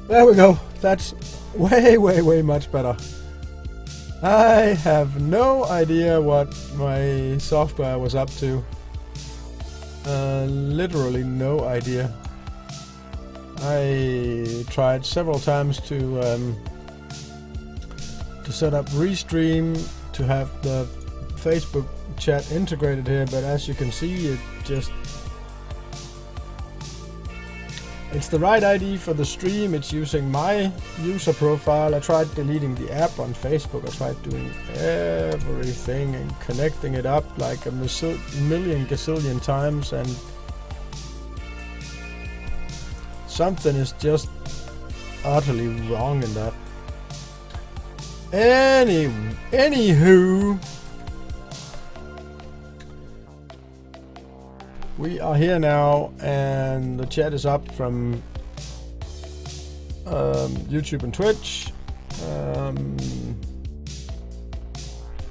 There we go. That's way much better. I have no idea what my software was up to. Literally no idea. I tried several times to set up Restream to have the Facebook chat integrated here, but as you can see, it's the right ID for the stream. It's using my user profile. I tried deleting the app on Facebook. I tried doing everything and connecting it up like a million gazillion times, and something is just utterly wrong in that. Anywho, we are here now, and the chat is up from YouTube and Twitch.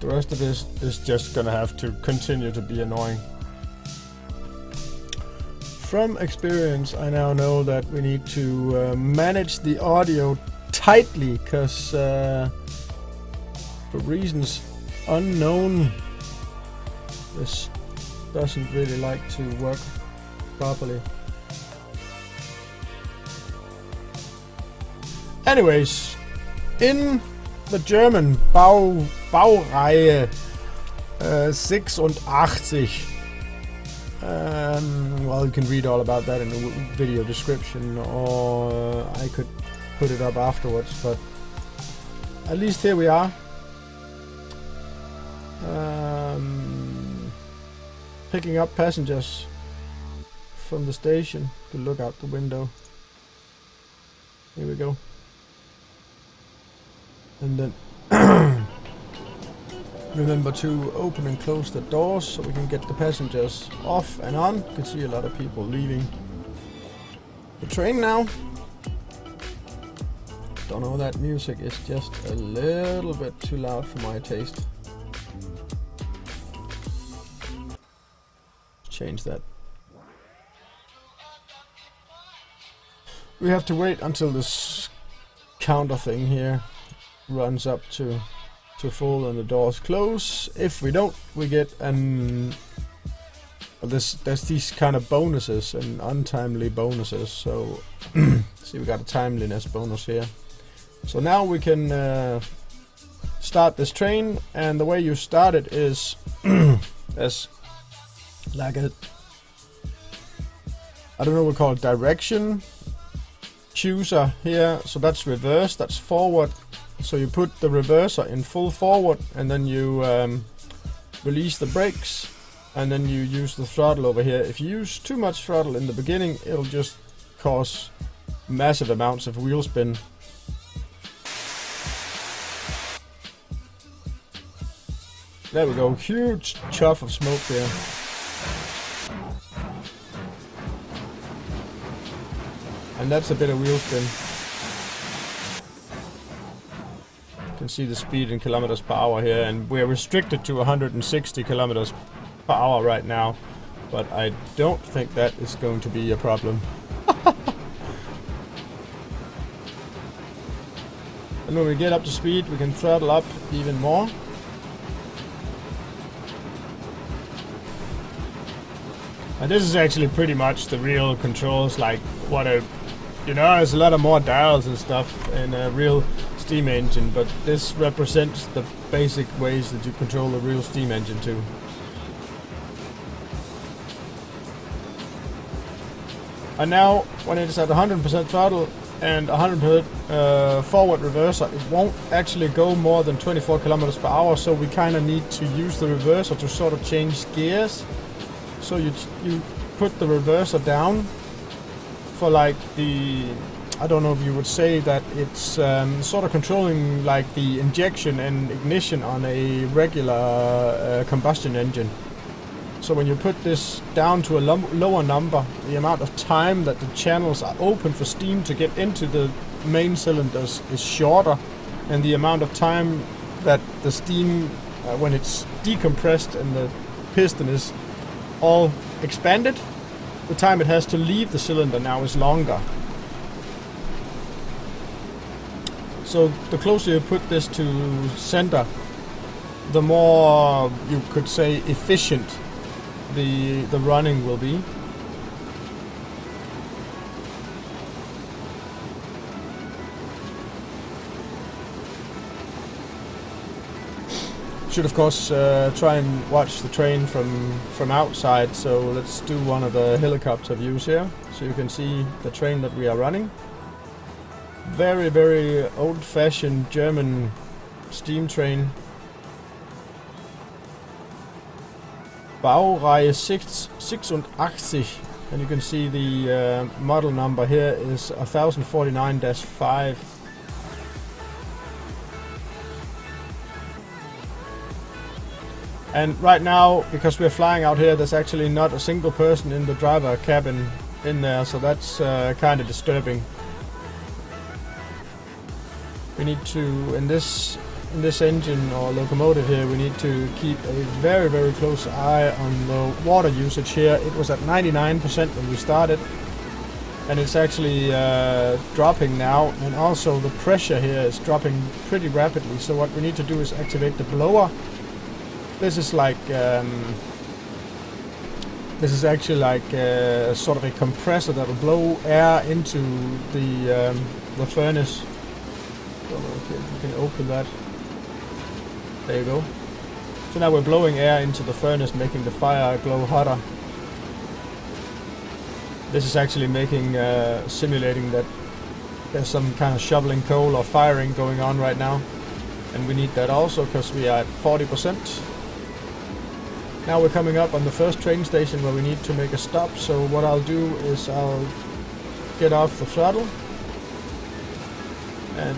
The rest of this is just gonna have to continue to be annoying. From experience, I now know that we need to manage the audio tightly, because for reasons unknown, this doesn't really like to work properly. Anyways, in the German Baureihe 86. Well, you can read all about that in the video description, or I could put it up afterwards, but at least here we are. Picking up passengers from the station to look out the window. Here we go. And then remember to open and close the doors so we can get the passengers off and on. You can see a lot of people leaving the train now. Don't know, that music is just a little bit too loud for my taste. Change that. We have to wait until this counter thing here runs up to full and the doors close. If we don't, we get there's these kind of bonuses and untimely bonuses. So see, we got a timeliness bonus here. So now we can start this train, and the way you start it is as like a, I don't know what we call it, direction chooser here. So that's reverse, that's forward. So you put the reverser in full forward, and then you release the brakes, and then you use the throttle over here. If you use too much throttle in the beginning, it'll just cause massive amounts of wheel spin. There we go, huge chuff of smoke there. And that's a bit of wheel spin. You can see the speed in kilometers per hour here, and we're restricted to 160 kilometers per hour right now, but I don't think that is going to be a problem. And when we get up to speed, we can throttle up even more. And this is actually pretty much the real controls, like what a, you know, there's a lot of more dials and stuff in a real steam engine, but this represents the basic ways that you control the real steam engine too. And now, when it is at 100% throttle and 100% forward reverser, it won't actually go more than 24 kilometers per hour, so we kind of need to use the reverser to sort of change gears. So you put the reverser down for like the, I don't know if you would say that it's sort of controlling like the injection and ignition on a regular combustion engine. So when you put this down to a lower number, the amount of time that the channels are open for steam to get into the main cylinders is shorter, and the amount of time that the steam, when it's decompressed and the piston is all expanded, the time it has to leave the cylinder now is longer. So the closer you put this to center, the more, you could say, efficient the running will be. Should of course try and watch the train from outside, so let's do one of the helicopter views here, so you can see the train that we are running. Very, very old-fashioned German steam train. Baureihe 86, and you can see the model number here is 1049-5. And right now, because we're flying out here, there's actually not a single person in the driver cabin in there, so that's kind of disturbing. We need to, in this engine or locomotive here, we need to keep a very, very close eye on the water usage here. It was at 99% when we started, and it's actually dropping now, and also the pressure here is dropping pretty rapidly. So what we need to do is activate the blower. This is like this is actually like sort of a compressor that will blow air into the furnace. So okay, if you can open that. There you go. So now we're blowing air into the furnace, making the fire glow hotter. This is actually making simulating that there's some kind of shoveling coal or firing going on right now, and we need that also because we are at 40%. Now we're coming up on the first train station where we need to make a stop, so what I'll do is I'll get off the throttle and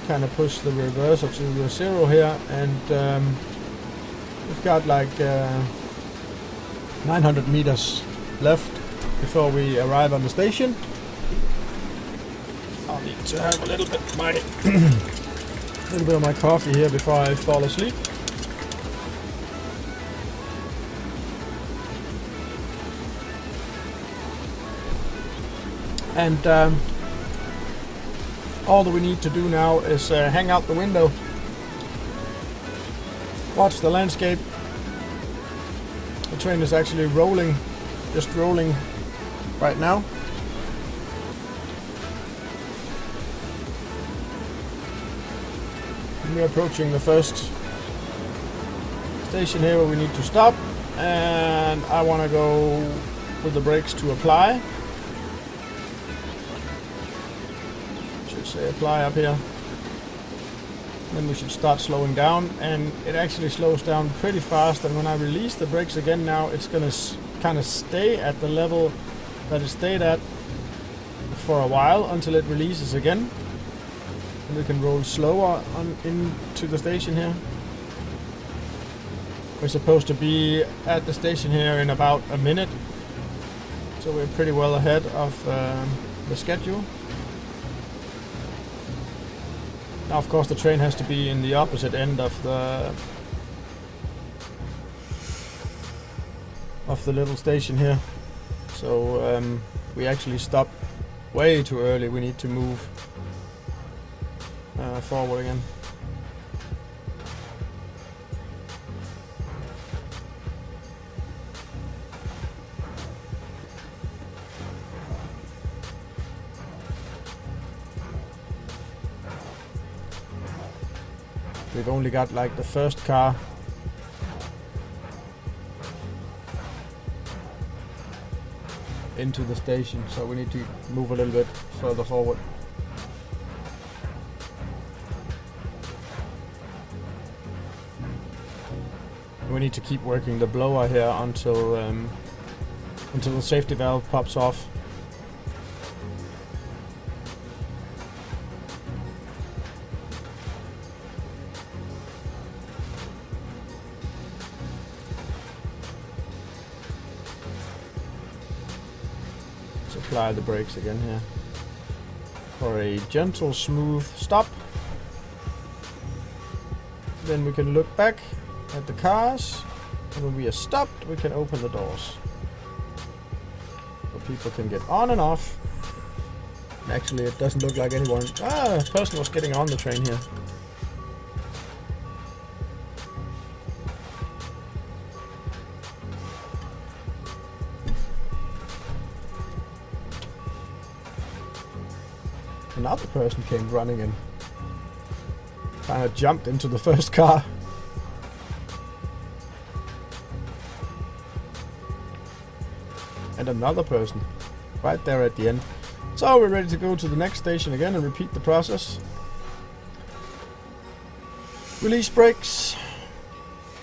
kind of push the reverser to the 0 here, and we've got like 900 meters left before we arrive on the station. I'll need to have a little bit of my coffee here before I fall asleep. And all that we need to do now is hang out the window, watch the landscape. The train is actually rolling, just rolling right now. And we're approaching the first station here where we need to stop, and I want to go with the brakes to apply. Say apply up here, then we should start slowing down, and it actually slows down pretty fast, and when I release the brakes again now, it's gonna kind of stay at the level that it stayed at for a while until it releases again, and we can roll slower on into the station here. We're supposed to be at the station here in about a minute, so we're pretty well ahead of the schedule. Now, of course, the train has to be in the opposite end of the little station here. So we actually stopped way too early. We need to move forward again. We've only got like the first car. Into the station, so we need to move a little bit further forward. We need to keep working the blower here until the safety valve pops off. Apply the brakes again here for a gentle, smooth stop. Then we can look back at the cars, and when we are stopped, we can open the doors so people can get on and off. Actually, it doesn't look like anyone. A person was getting on the train here. Another person came running and kind of jumped into the first car. And another person right there at the end. So we're ready to go to the next station again and repeat the process. Release brakes,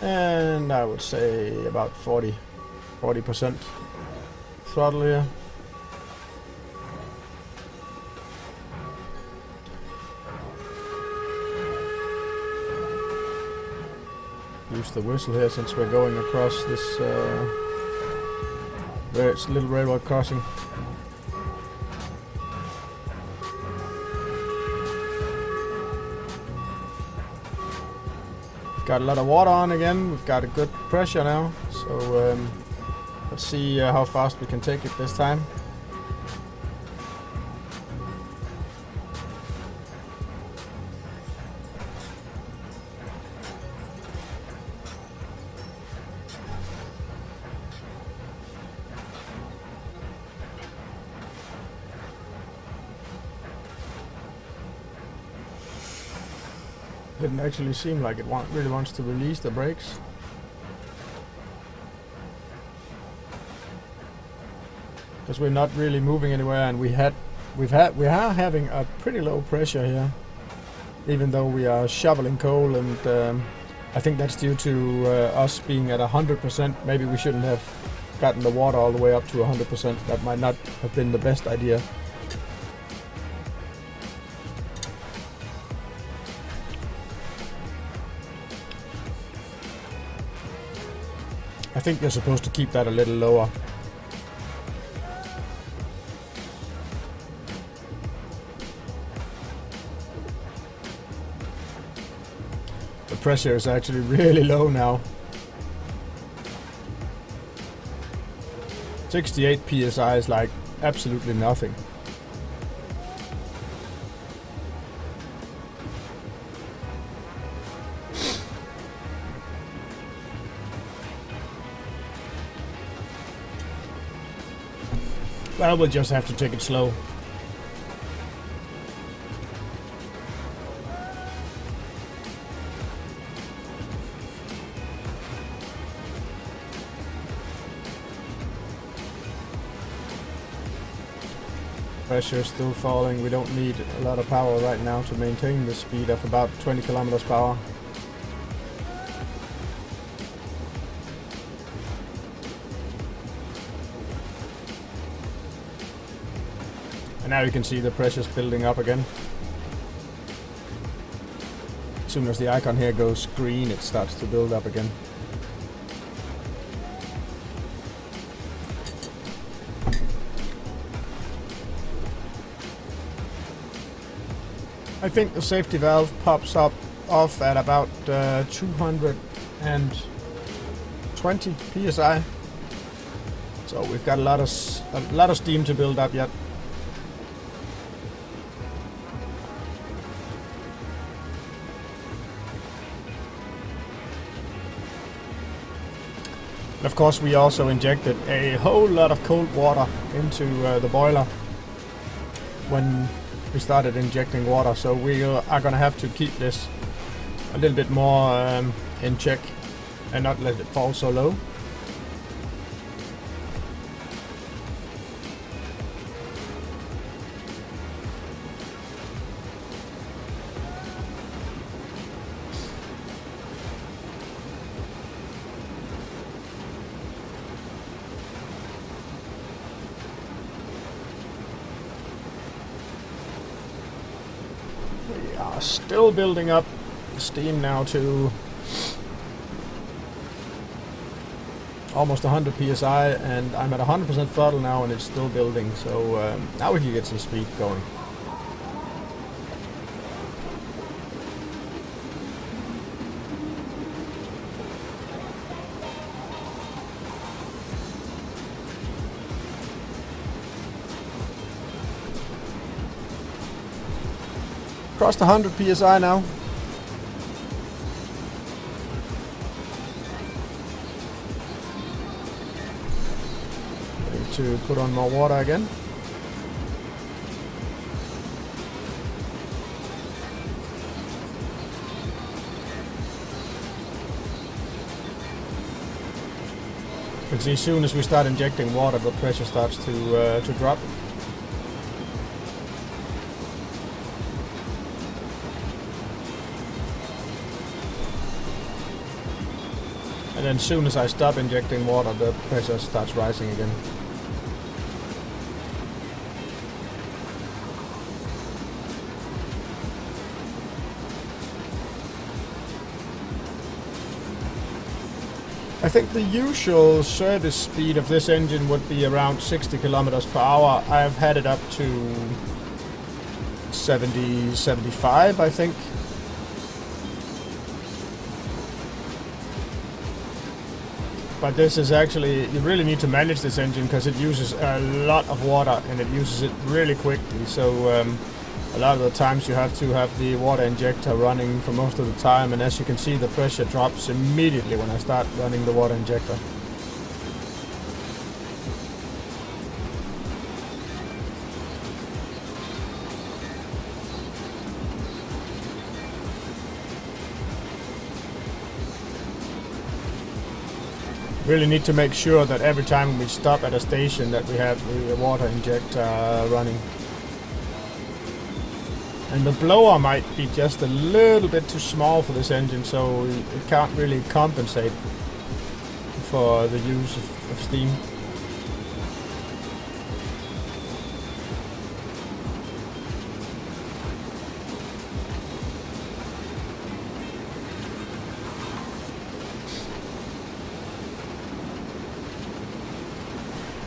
and I would say about 40% throttle here. Use the whistle here since we're going across this little railroad crossing. Got a lot of water on again. We've got a good pressure now, so let's see how fast we can take it this time. Didn't actually seem like it really wants to release the brakes. Because we're not really moving anywhere, and we are having a pretty low pressure here, even though we are shoveling coal, and I think that's due to us being at 100%. Maybe we shouldn't have gotten the water all the way up to 100%. That might not have been the best idea. I think you're supposed to keep that a little lower. The pressure is actually really low now. 68 psi is like absolutely nothing. Well, we'll just have to take it slow. Pressure is still falling. We don't need a lot of power right now to maintain the speed of about 20 kilometers per hour. Now you can see the pressure's building up again. As soon as the icon here goes green, it starts to build up again. I think the safety valve pops up off at about 220 psi. So we've got a lot of steam to build up yet. And of course, we also injected a whole lot of cold water into the boiler when we started injecting water, so we are going to have to keep this a little bit more in check and not let it fall so low. We are still building up steam now to almost 100 psi, and I'm at 100% throttle now, and it's still building. So now we can get some speed going. Crossed 100 psi now. Need to put on more water again. You can see as soon as we start injecting water, the pressure starts to drop. And then as soon as I stop injecting water, the pressure starts rising again. I think the usual service speed of this engine would be around 60 kilometers per hour. I've had it up to 70, 75, I think. But this is actually, you really need to manage this engine because it uses a lot of water and it uses it really quickly. So a lot of the times you have to have the water injector running for most of the time, and as you can see, the pressure drops immediately when I start running the water injector. Really need to make sure that every time we stop at a station that we have the water injector running. And the blower might be just a little bit too small for this engine, so it can't really compensate for the use of steam.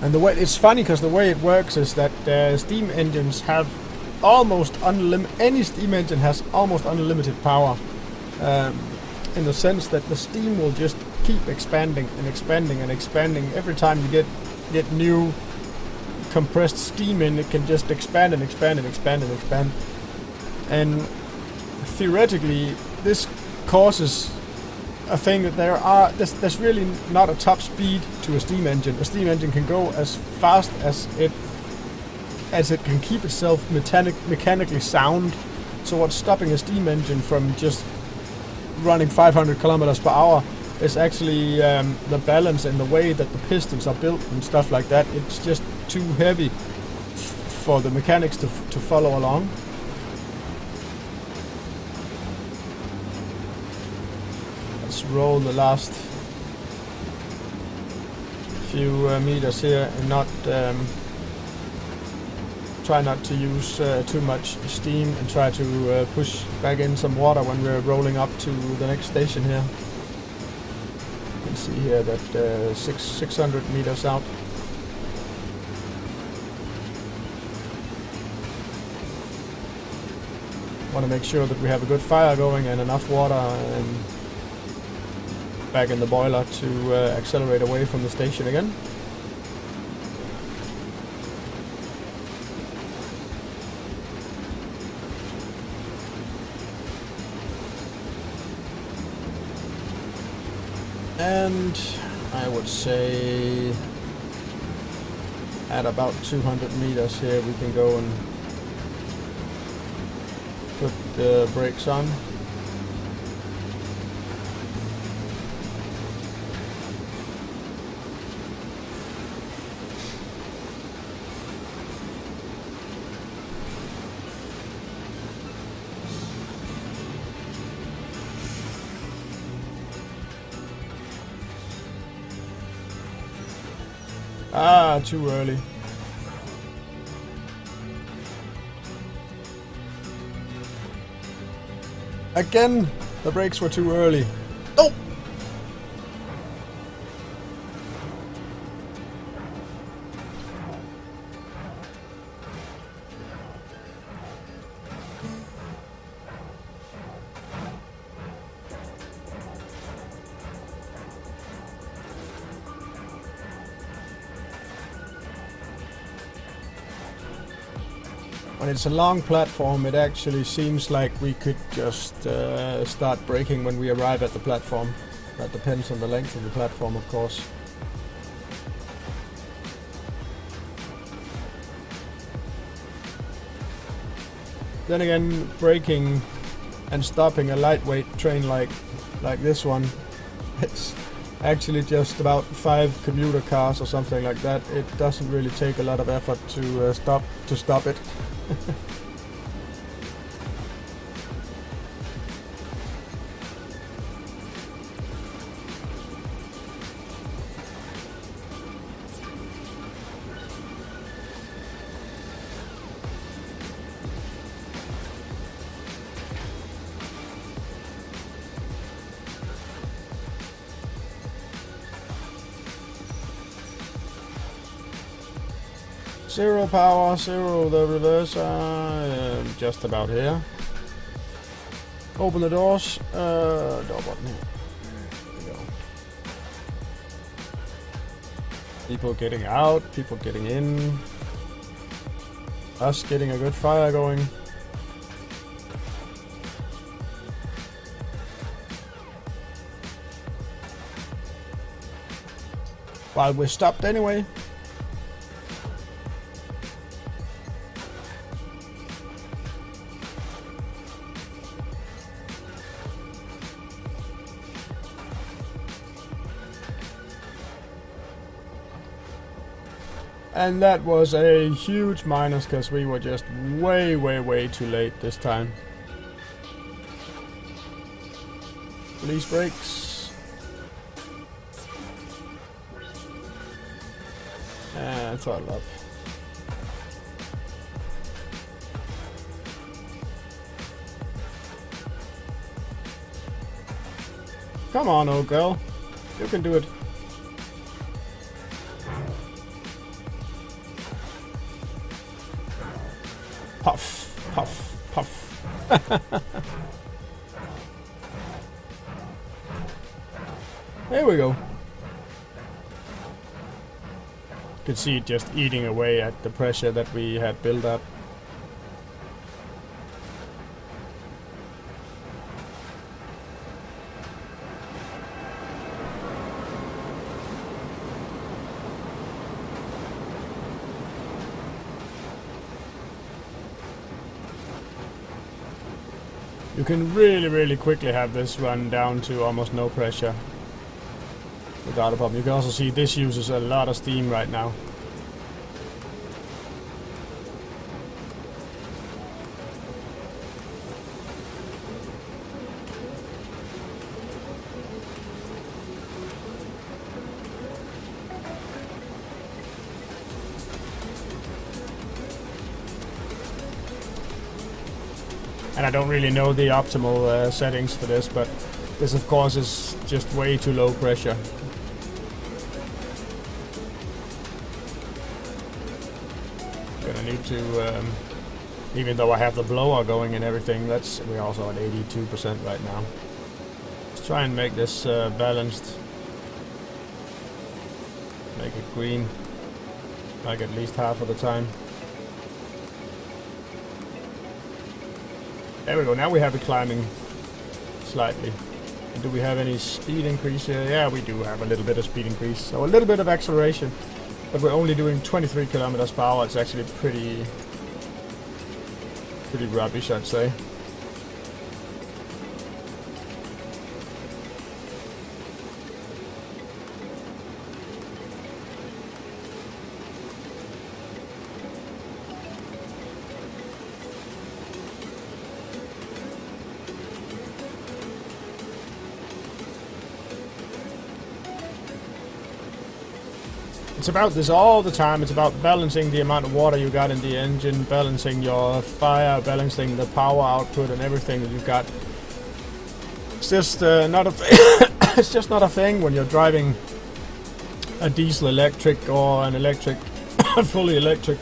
And the way it's funny because the way it works is that steam engines have almost any steam engine has almost unlimited power, in the sense that the steam will just keep expanding and expanding and expanding. Every time you get new compressed steam in, it can just expand and expand and expand and expand. And theoretically, this causes a thing that there's really not a top speed to a steam engine. A steam engine can go as fast as it can keep itself mechanically sound. So what's stopping a steam engine from just running 500 kilometers per hour is actually the balance and the way that the pistons are built and stuff like that. It's just too heavy for the mechanics to follow along. Let's roll the last few meters here and not try not to use too much steam, and try to push back in some water when we're rolling up to the next station here. You can see here that 600 meters out. Want to make sure that we have a good fire going and enough water back in the boiler to accelerate away from the station again. And I would say at about 200 meters here we can go and put the brakes on. Ah, too early. Again, the brakes were too early. Oh! When it's a long platform, it actually seems like we could just start braking when we arrive at the platform. That depends on the length of the platform, of course. Then again, braking and stopping a lightweight train like this one, it's actually just about 5 commuter cars or something like that. It doesn't really take a lot of effort to stop it. 0 power, 0 the reverser, just about here. Open the doors, door button here. There we go. People getting out, people getting in. Us getting a good fire going. While we're stopped anyway. And that was a huge minus because we were just way too late this time. Police brakes. And throttle up. Come on, old girl. You can do it. Puff, puff, puff. There we go. You can see it just eating away at the pressure that we had built up. You can really quickly have this run down to almost no pressure without a problem. You can also see this uses a lot of steam right now. And I don't really know the optimal settings for this, but this of course is just way too low pressure. Gonna need to, even though I have the blower going and everything, we're also at 82% right now. Let's try and make this balanced. Make it green, like at least half of the time. There we go, now we have it climbing slightly. And do we have any speed increase here? Yeah, we do have a little bit of speed increase. So a little bit of acceleration, but we're only doing 23 kilometers per hour. It's actually pretty rubbish, I'd say. It's about this all the time. It's about balancing the amount of water you got in the engine, balancing your fire, balancing the power output and everything that you've got. It's just not a it's just not a thing when you're driving a diesel electric or an electric, fully electric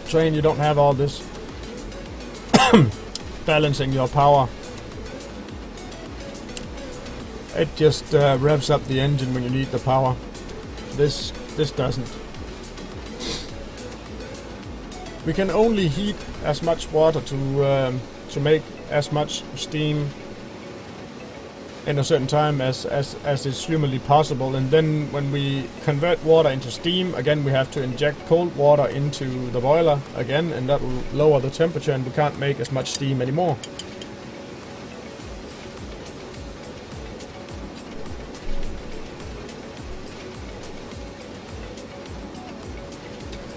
train. You don't have all this balancing your power. It just revs up the engine when you need the power. This doesn't. We can only heat as much water to make as much steam in a certain time as is humanly possible, and then when we convert water into steam, again we have to inject cold water into the boiler again, and that will lower the temperature, and we can't make as much steam anymore.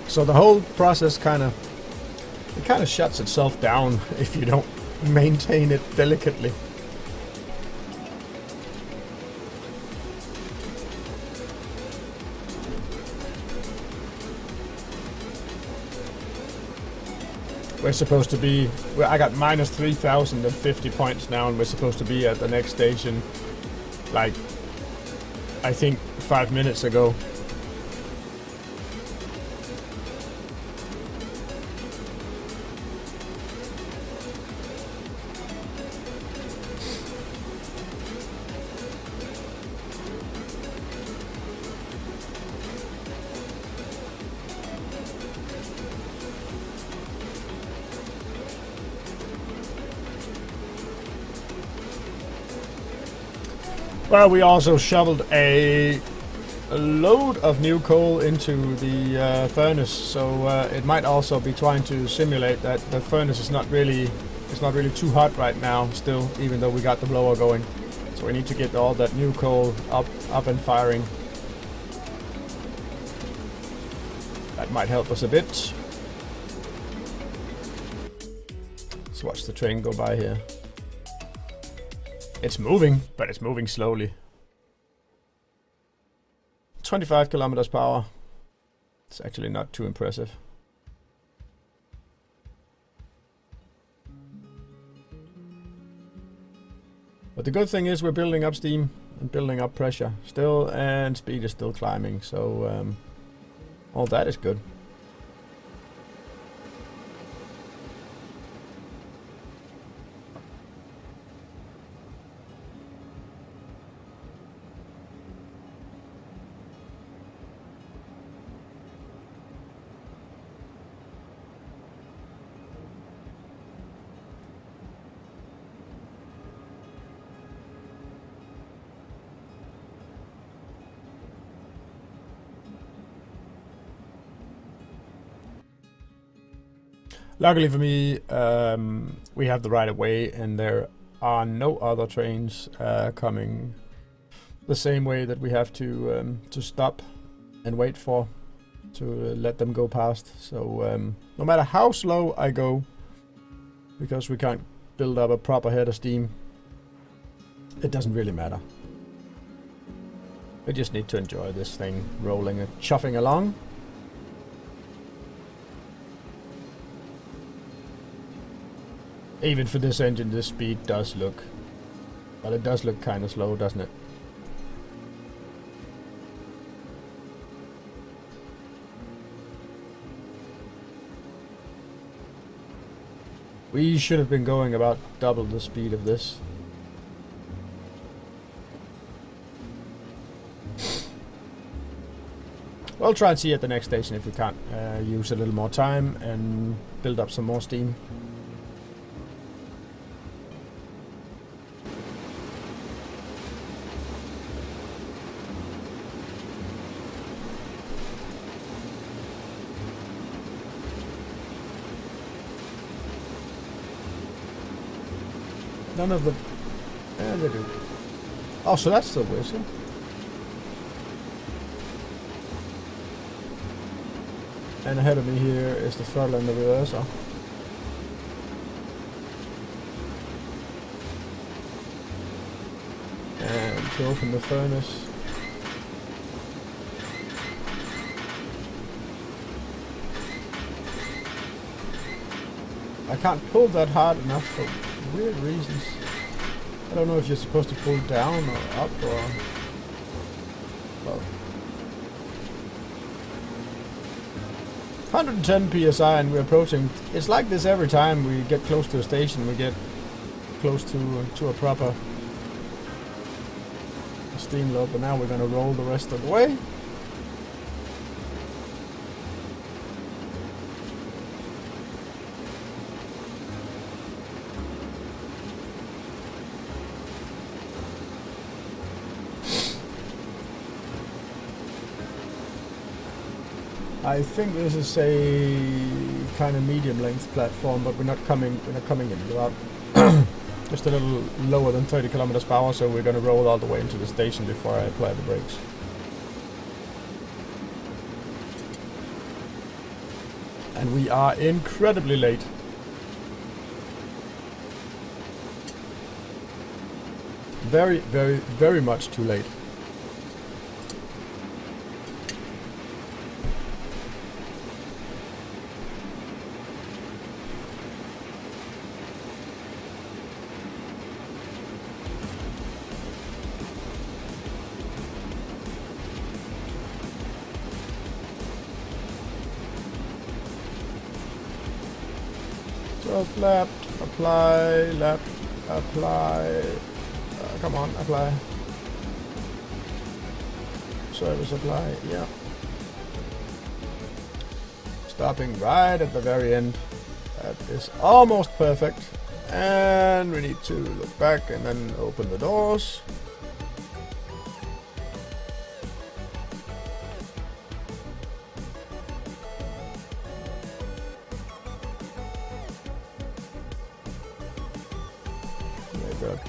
So the whole process kind of shuts itself down if you don't maintain it delicately. We're supposed to be, well, I got minus 3,050 points now, and we're supposed to be at the next station, like, I think 5 minutes ago. Well, we also shoveled a load of new coal into the furnace, so it might also be trying to simulate that the furnace is not really too hot right now still, even though we got the blower going. So we need to get all that new coal up and firing. That might help us a bit. Let's watch the train go by here. It's moving, but it's moving slowly. 25 kilometers per hour. It's actually not too impressive. But the good thing is we're building up steam and building up pressure still, and speed is still climbing, so all that is good. Luckily for me, we have the right of way, and there are no other trains coming the same way that we have to stop and wait for to let them go past. So no matter how slow I go, because we can't build up a proper head of steam, it doesn't really matter. We just need to enjoy this thing rolling and chuffing along. Even for this engine, this speed does look... Well, it does look kind of slow, doesn't it? We should have been going about double the speed of this. We'll try and see at the next station if we can't use a little more time and build up some more steam. None of the... Yeah, they do. Oh, so that's the whistle. And ahead of me here is the throttle and the reverser. And to open the furnace. I can't pull that hard enough for weird reasons. I don't know if you're supposed to pull down or up or... Well... 110 psi and we're approaching... It's like this every time we get close to a station, we get close to a proper steam load, but now we're gonna roll the rest of the way. I think this is a kind of medium length platform, but we're not coming in about just a little lower than 30 kilometers per hour, so we're going to roll all the way into the station before I apply the brakes. And we are incredibly late. Very, very, very much too late. So lap, apply, lap, apply. Come on, apply. Service apply, yeah. Stopping right at the very end. That is almost perfect. And we need to look back and then open the doors.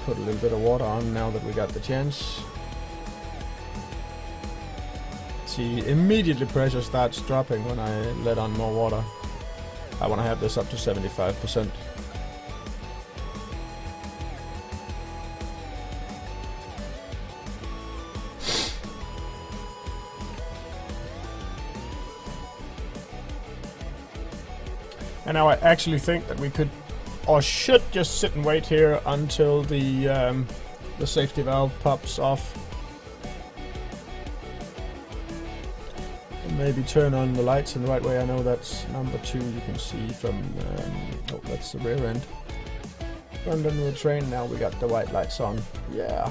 Put a little bit of water on now that we got the chance. See, immediately pressure starts dropping when I let on more water. I want to have this up to 75%. And now I actually think that we could or should just sit and wait here until the safety valve pops off. And maybe turn on the lights in the right way. I know that's number 2, you can see from... oh, that's the rear end. Front end of the train, now we got the white lights on. Yeah.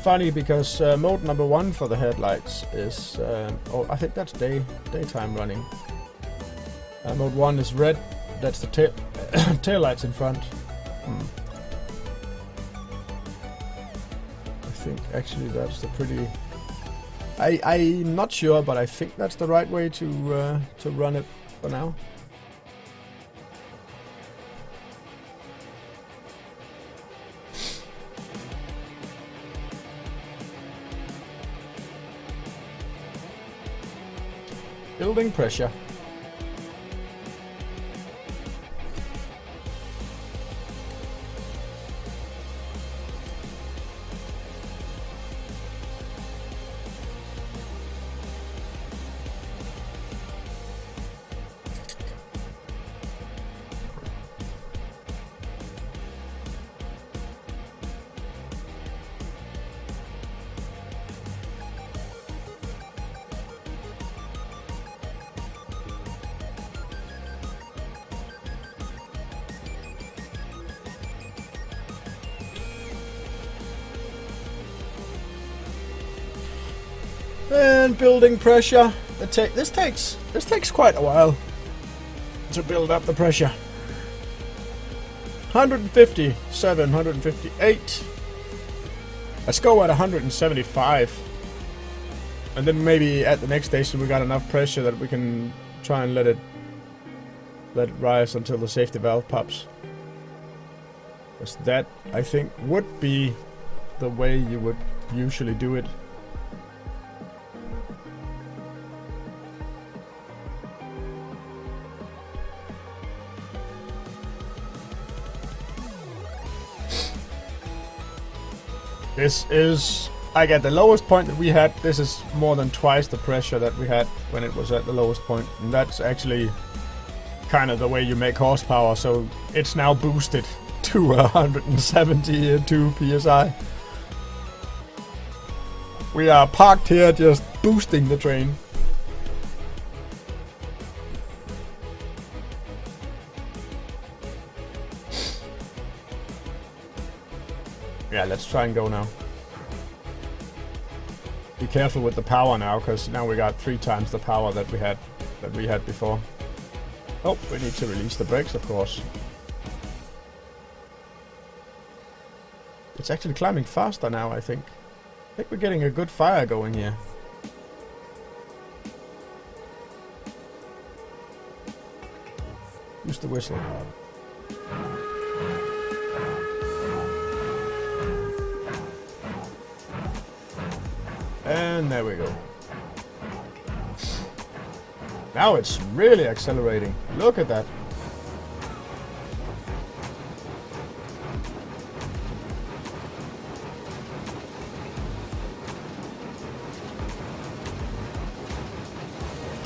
Funny, because mode number 1 for the headlights is... oh, I think that's daytime running. Mode 1 is red. That's the tail lights in front. I think actually that's the pretty... I'm not sure, but I think that's the right way to run it for now. Building pressure. And building pressure. This takes quite a while to build up the pressure. 157, 158. Let's go at 175. And then maybe at the next station we got enough pressure that we can try and let it rise until the safety valve pops. Because that, I think, would be the way you would usually do it. This is, like at the lowest point that we had, this is more than twice the pressure that we had when it was at the lowest point. And that's actually kind of the way you make horsepower, so it's now boosted to 172 psi. We are parked here just boosting the train. Yeah, let's try and go now. Be careful with the power now, because now we got 3 times the power that we had before. Oh, we need to release the brakes, of course. It's actually climbing faster now, I think. I think we're getting a good fire going here. Use the whistle. And there we go. Now it's really accelerating. Look at that.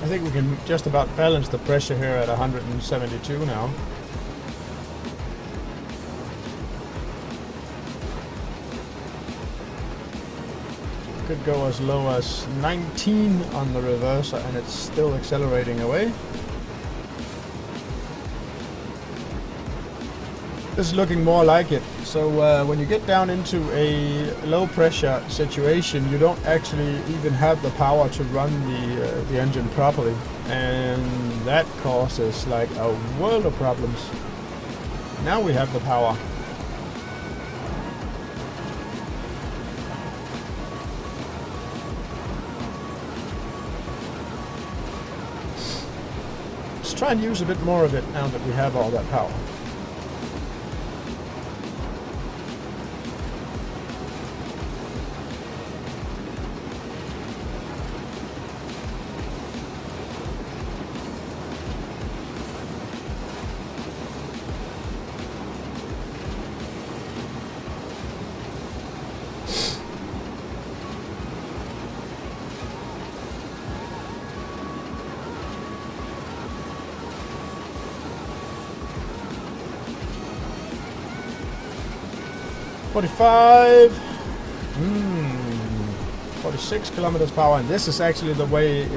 I think we can just about balance the pressure here at 172 now. Could go as low as 19 on the reverser and it's still accelerating away. This is looking more like it. So when you get down into a low pressure situation, you don't actually even have the power to run the engine properly, and that causes like a world of problems. Now we have the power. Let's try and use a bit more of it now that we have all that power. "45, 46 kilometers per hour," and this is actually the way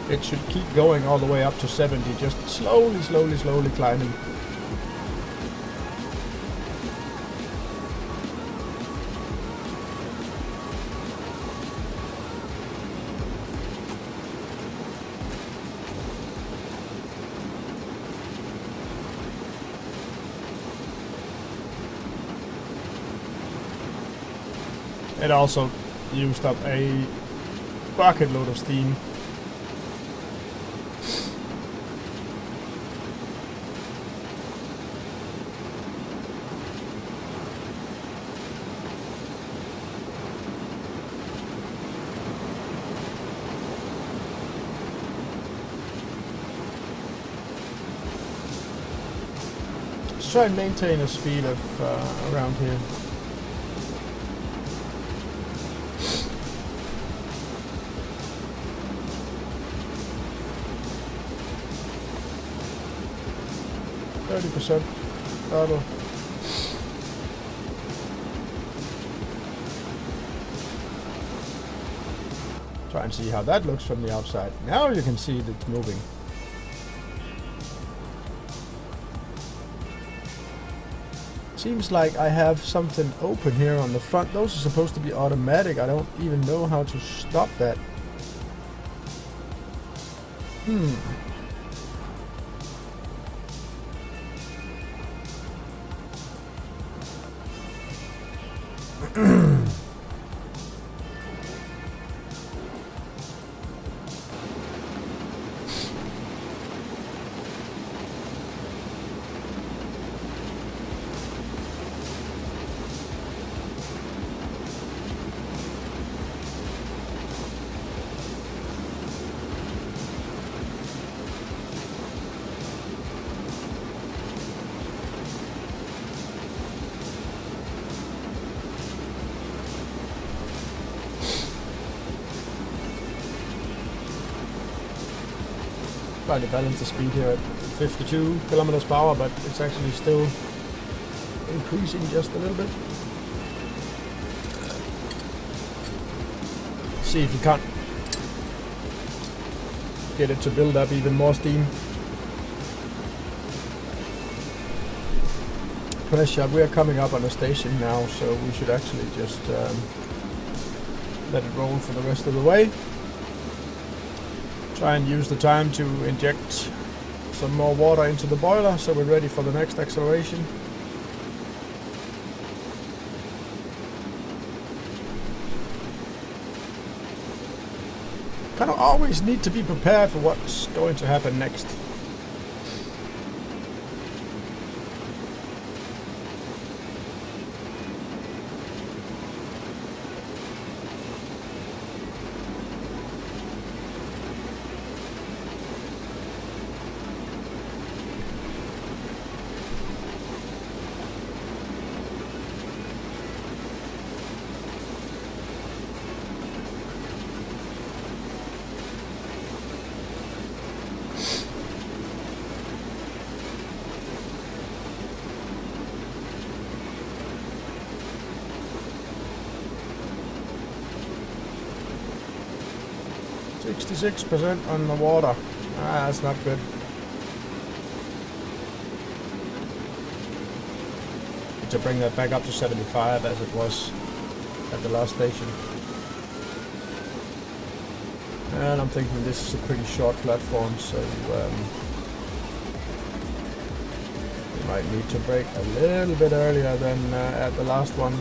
it should keep going all the way up to 70, just slowly climbing. It also used up a bucket load of steam. Let's try and maintain a speed of around here. %. Throttle. Try and see how that looks from the outside. Now you can see that it's moving. Seems like I have something open here on the front. Those are supposed to be automatic. I don't even know how to stop that. Trying to balance the speed here at 52 kilometers per hour, but it's actually still increasing just a little bit. See if you can't get it to build up even more steam. Pressure, we are coming up on a station now, so we should actually just let it roll for the rest of the way. Try and use the time to inject some more water into the boiler so we're ready for the next acceleration. Kind of always need to be prepared for what's going to happen next. %, on the water. That's not good. To bring that back up to 75 as it was at the last station. And I'm thinking this is a pretty short platform, so we might need to brake a little bit earlier than at the last one.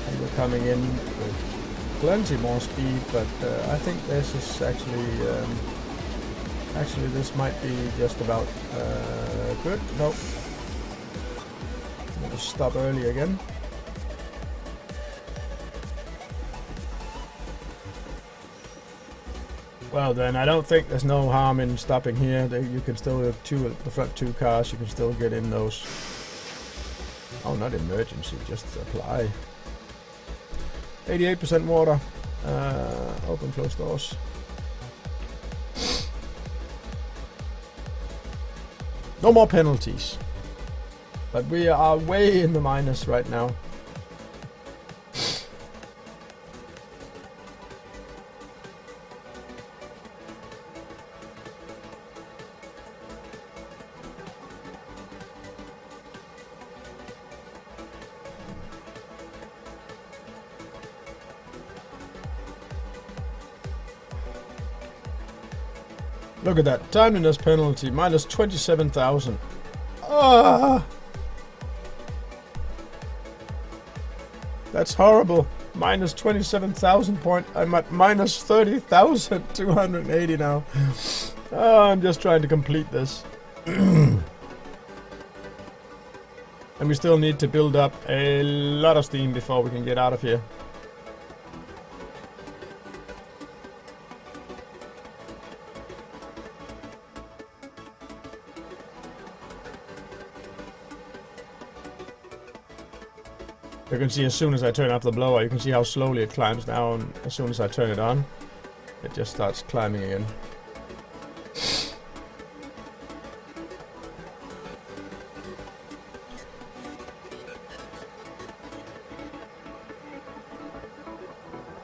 And we're coming in with plenty more speed, but I think this is actually this might be just about good. Nope. I'm gonna stop early again. Well then, I don't think there's no harm in stopping here. You can still the front two cars. You can still get in those. Oh, not emergency, just apply. 88% water. Open, close doors. No more penalties. But we are way in the minus right now. Look at that, timeliness penalty, minus 27,000. Ah! That's horrible. Minus 27,000 point. I'm at minus 30,280 now. Oh, I'm just trying to complete this. And we still need to build up a lot of steam before we can get out of here. You can see as soon as I turn off the blower, you can see how slowly it climbs now, and as soon as I turn it on, it just starts climbing again.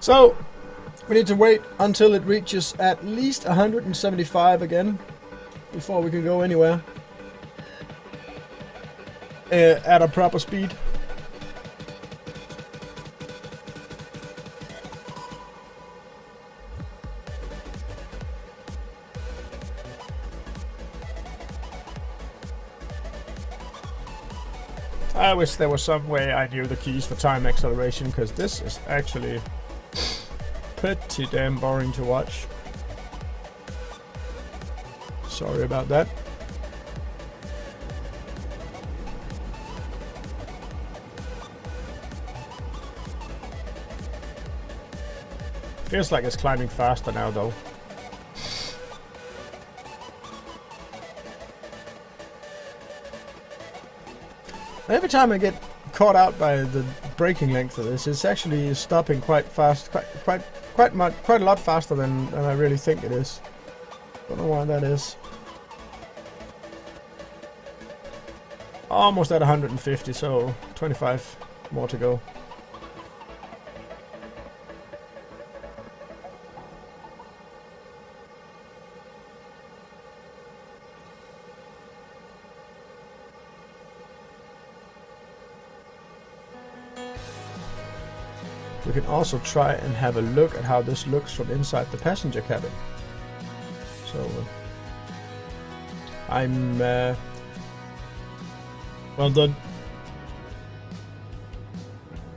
So, we need to wait until it reaches at least 175 again, before we can go anywhere at a proper speed. I wish there was some way I knew the keys for time acceleration, because this is actually pretty damn boring to watch. Sorry about that. Feels like it's climbing faster now though. Every time I get caught out by the braking length of this, it's actually stopping quite fast, quite a lot faster than I really think it is. Don't know why that is. Almost at 150, so 25 more to go. We can also try and have a look at how this looks from inside the passenger cabin. So I'm well,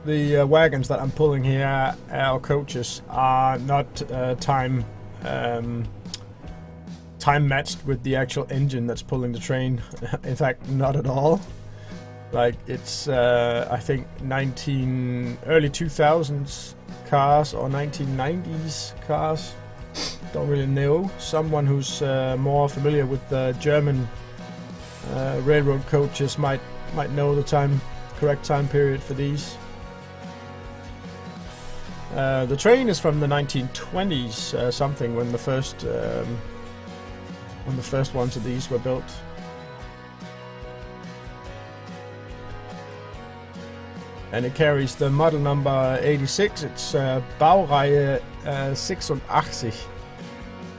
the wagons that I'm pulling here, our coaches, are not time matched with the actual engine that's pulling the train. In fact, not at all. Like, it's I think early 2000s cars or 1990s cars. Don't really know. Someone who's more familiar with the German railroad coaches might know the correct time period for these. The train is from the 1920s something, when the first ones of these were built. And it carries the model number 86. It's Baureihe 86.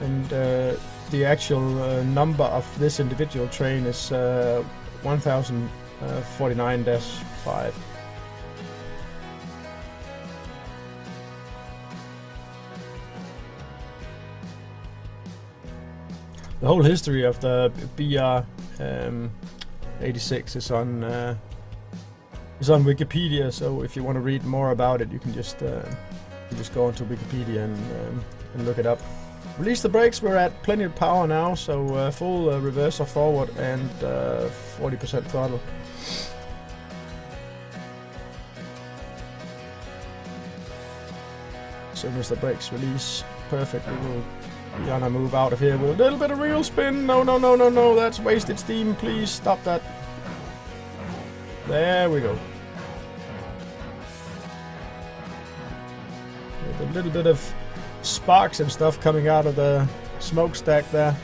And the actual number of this individual train is 1049-5. The whole history of the BR 86 is on Wikipedia. So if you want to read more about it, you can just go onto Wikipedia and look it up. Release the brakes. We're at plenty of power now, so full reverse or forward and 40% throttle. As soon as the brakes release perfectly, we're gonna move out of here with a little bit of real spin. No, that's wasted steam. Please stop that. There we go. With a little bit of sparks and stuff coming out of the smokestack there.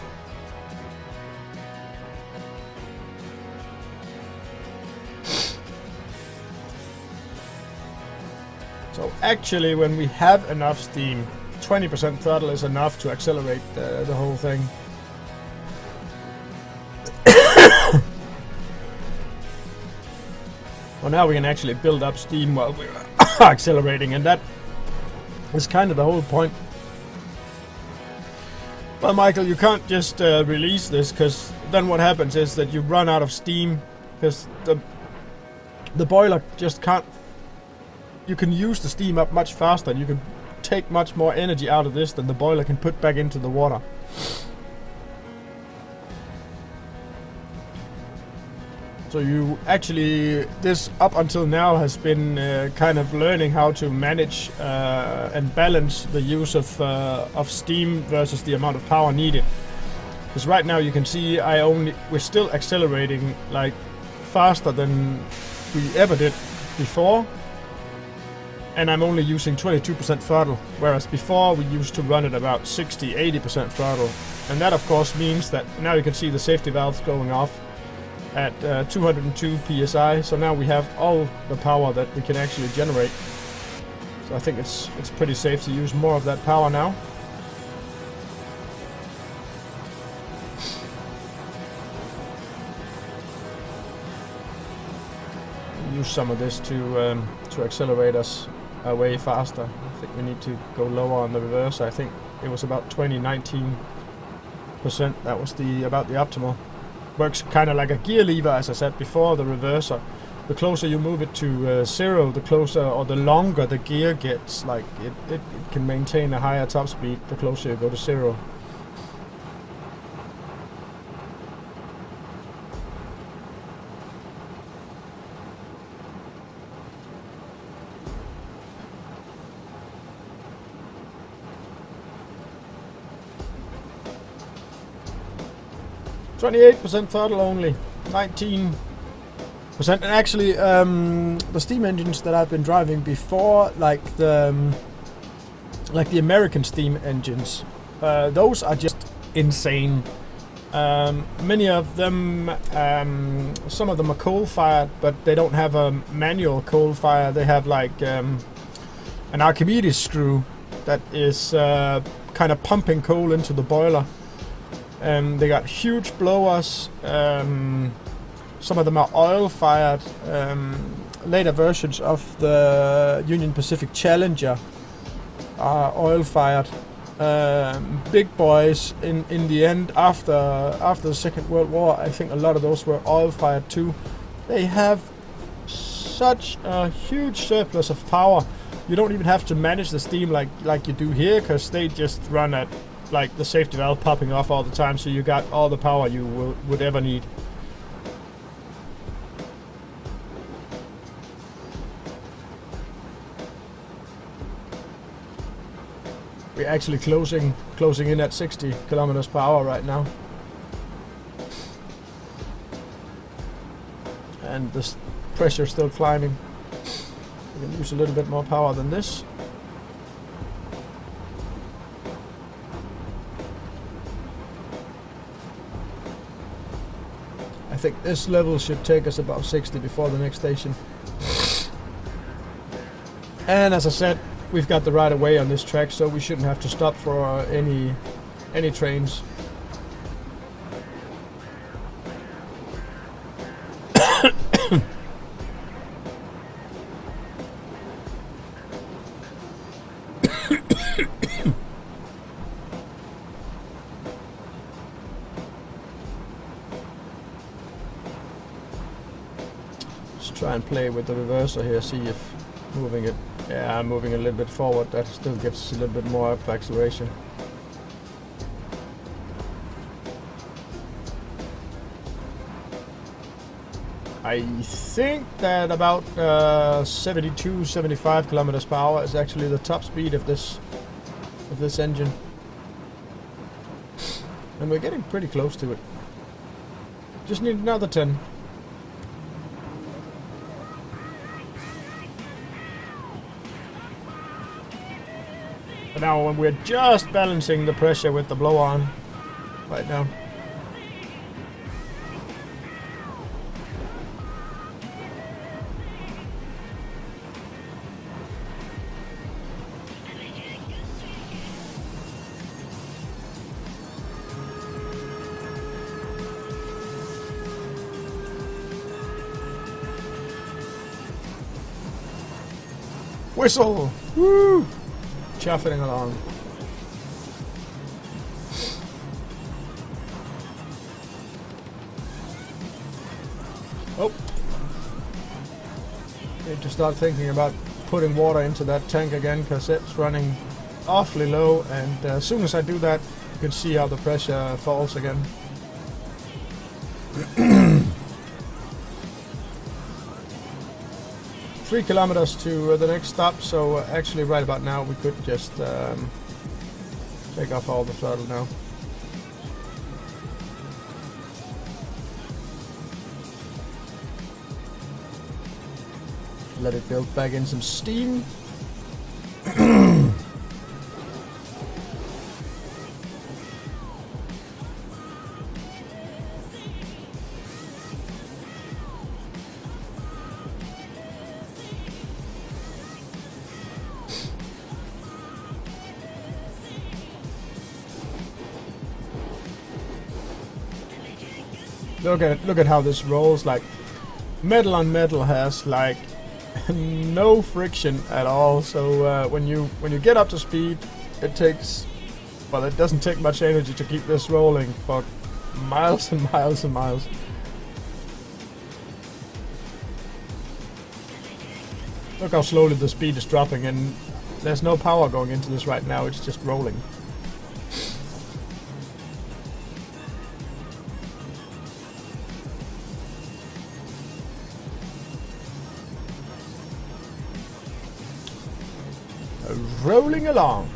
So actually, when we have enough steam, 20% throttle is enough to accelerate the whole thing. Well, now we can actually build up steam while we're accelerating, and that is kind of the whole point. Well, Michael, you can't just release this, because then what happens is that you run out of steam, because the boiler just can't. You can use the steam up much faster, and you can take much more energy out of this than the boiler can put back into the water. So you actually, this up until now has been kind of learning how to manage and balance the use of steam versus the amount of power needed. Because right now you can see we're still accelerating like faster than we ever did before. And I'm only using 22% throttle, whereas before we used to run at about 60-80% throttle. And that of course means that now you can see the safety valves going off at 202 psi. So now we have all the power that we can actually generate. So I think it's pretty safe to use more of that power now. Use some of this to accelerate us way faster. I think we need to go lower on the reverse. I think it was about 19%. That was about the optimal. Works kind of like a gear lever, as I said before. The reverser, the closer you move it to zero, the closer or the longer the gear gets. Like it can maintain a higher top speed the closer you go to zero. %, throttle only, 19%. And actually, the steam engines that I've been driving before, like the American steam engines, those are just insane. Many of them, some of them are coal-fired, but they don't have a manual coal-fire. They have like an Archimedes screw that is kind of pumping coal into the boiler. They got huge blowers. Some of them are oil-fired. Later versions of the Union Pacific Challenger are oil-fired. Big boys in the end, after the Second World War, I think a lot of those were oil-fired too. They have such a huge surplus of power. You don't even have to manage the steam like you do here, because they just run at like the safety valve popping off all the time, so you got all the power you would ever need. We're actually closing in at 60 kilometers per hour right now. And the pressure is still climbing. We can use a little bit more power than this. I think this level should take us about 60 before the next station. And as I said, we've got the right of way on this track, so we shouldn't have to stop for any trains. Let's try and play with the reverser here, see if moving it. Yeah, I'm moving a little bit forward. That still gives a little bit more up acceleration. I think that about 72, 75 kilometers per hour is actually the top speed of this engine, and we're getting pretty close to it. Just need another 10. Now, when we're just balancing the pressure with the blow on right now. Whistle! Woo! Chuffing along. Oh! Need to start thinking about putting water into that tank again, because it's running awfully low, and as soon as I do that, you can see how the pressure falls again. 3 kilometers to the next stop, so actually right about now we could just take off all the throttle now. Let it build back in some steam. Look at how this rolls. Like, metal on metal has like no friction at all. So when you get up to speed, it doesn't take much energy to keep this rolling for miles and miles and miles. Look how slowly the speed is dropping, and there's no power going into this right now. It's just rolling. Rolling along.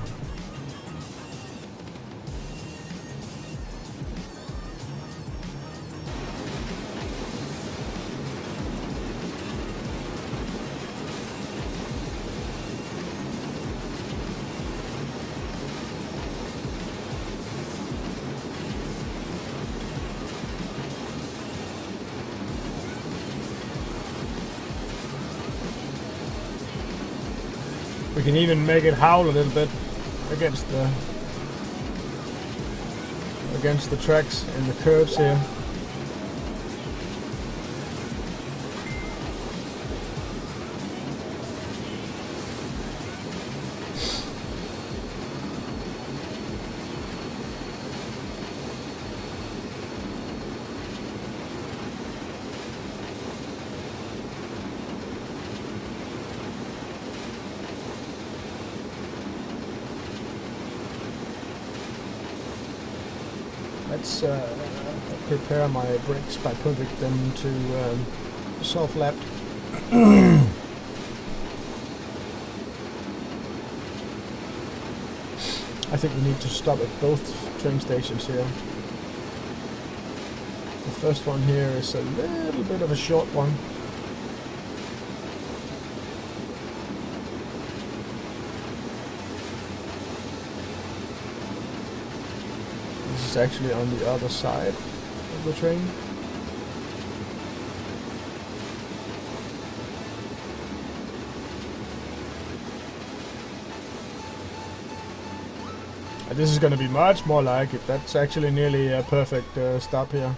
We can even make it howl a little bit against the tracks and the curves here. Let's prepare my brakes by putting them to soft-lapped. I think we need to stop at both train stations here. The first one here is a little bit of a short one. This is actually on the other side of the train. This is going to be much more like it. That's actually nearly a perfect stop here.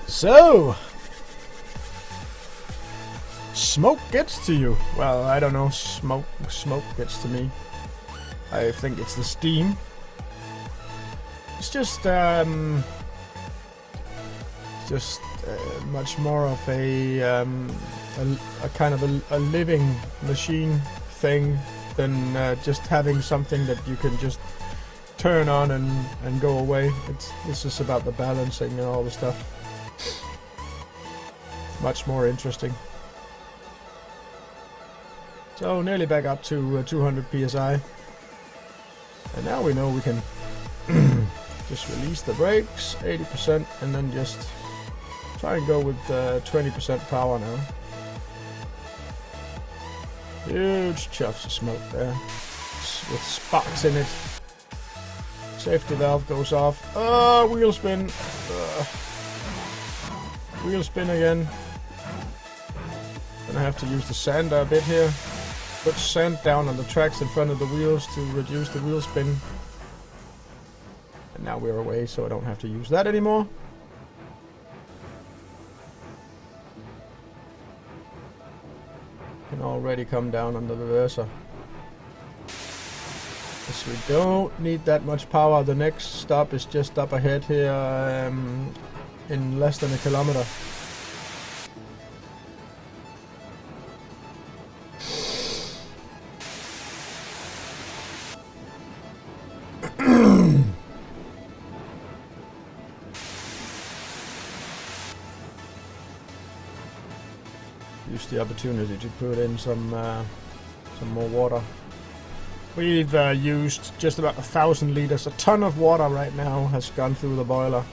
So, smoke gets to you. Well, I don't know. Smoke gets to me. I think it's the steam. It's just much more of a kind of a living machine thing than just having something that you can just turn on and go away. This is about the balancing and all the stuff. Much more interesting. So nearly back up to 200 psi, and now we know we can just release the brakes 80% and then just try and go with 20% power now. Huge chuffs of smoke there with sparks in it. Safety valve goes off. Wheel spin. Wheel spin again. Gonna have to use the sander a bit here. Put sand down on the tracks in front of the wheels to reduce the wheel spin. And now we're away, so I don't have to use that anymore. Can already come down on the reverser. Because we don't need that much power. The next stop is just up ahead here in less than a kilometer. Use the opportunity to put in some more water. We've used just about 1,000 liters. A ton of water right now has gone through the boiler.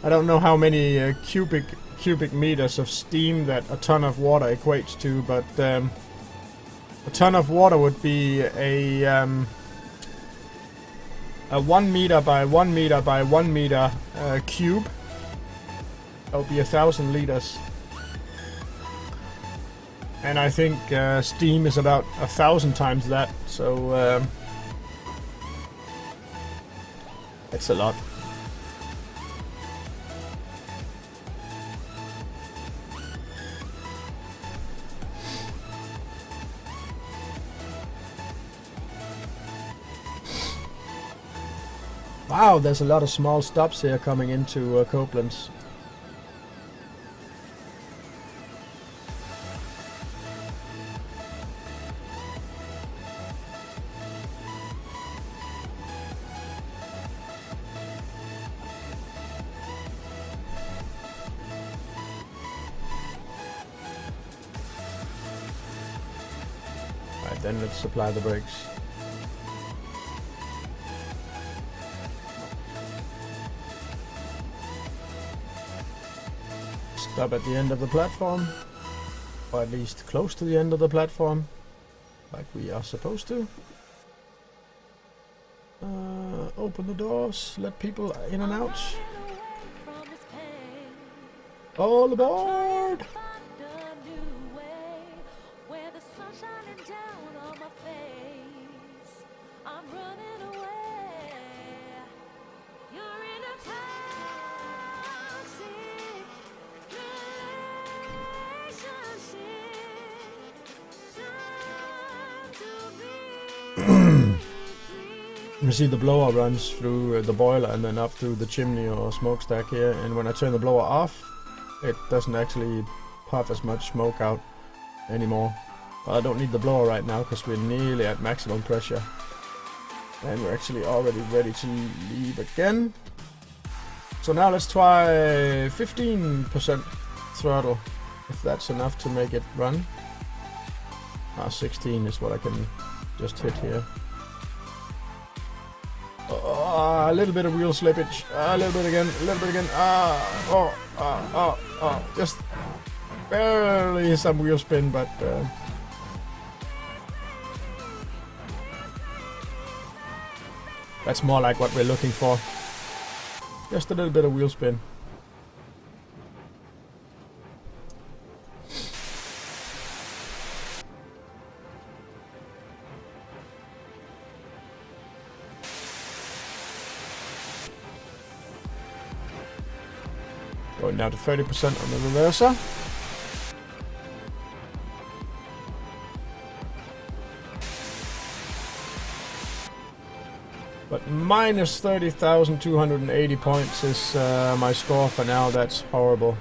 I don't know how many cubic meters of steam that a ton of water equates to, but a ton of water would be a 1 meter by 1 meter by 1 meter cube. That would be 1,000 liters. And I think steam is about 1,000 times that, so it's a lot. Wow, there's a lot of small stops here coming into Koblenz. Alright, then let's apply the brakes. Stop at the end of the platform, or at least close to the end of the platform, like we are supposed to. Open the doors, let people in and out. All aboard! You see the blower runs through the boiler and then up through the chimney or smokestack here, and when I turn the blower off, it doesn't actually puff as much smoke out anymore. But I don't need the blower right now because we're nearly at maximum pressure. And we're actually already ready to leave again. So now let's try 15% throttle, if that's enough to make it run. 16 is what I can just hit here. A little bit of wheel slippage. A little bit again. A little bit again. Just barely some wheel spin, but that's more like what we're looking for. Just a little bit of wheel spin. Going down to 30% on the reverser. But minus 30,280 points is my score for now. That's horrible.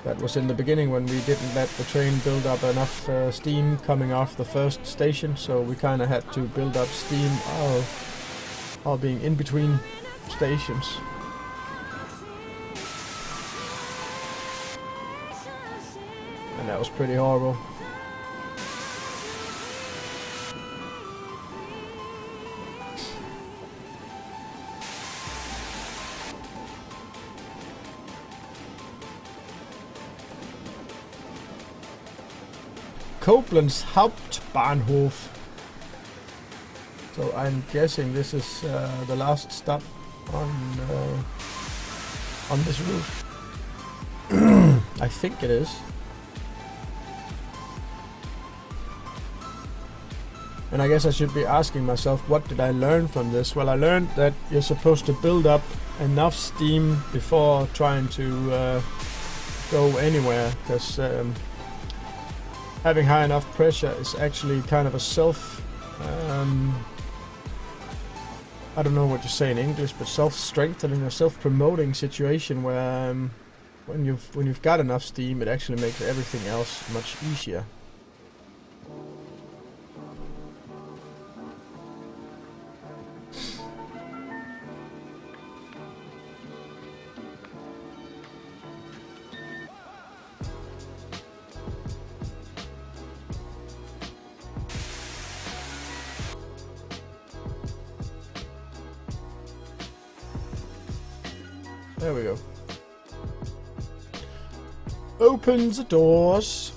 That was in the beginning when we didn't let the train build up enough steam coming off the first station, so we kind of had to build up steam all being in between stations. And that was pretty horrible. Koblenz Hauptbahnhof. So I'm guessing this is the last stop on this route. I think it is. And I guess I should be asking myself, what did I learn from this? Well, I learned that you're supposed to build up enough steam before trying to go anywhere, because having high enough pressure is actually kind of a I don't know what you say in English, but self-strengthening or self-promoting situation where when you've got enough steam, it actually makes everything else much easier. There we go. Open the doors.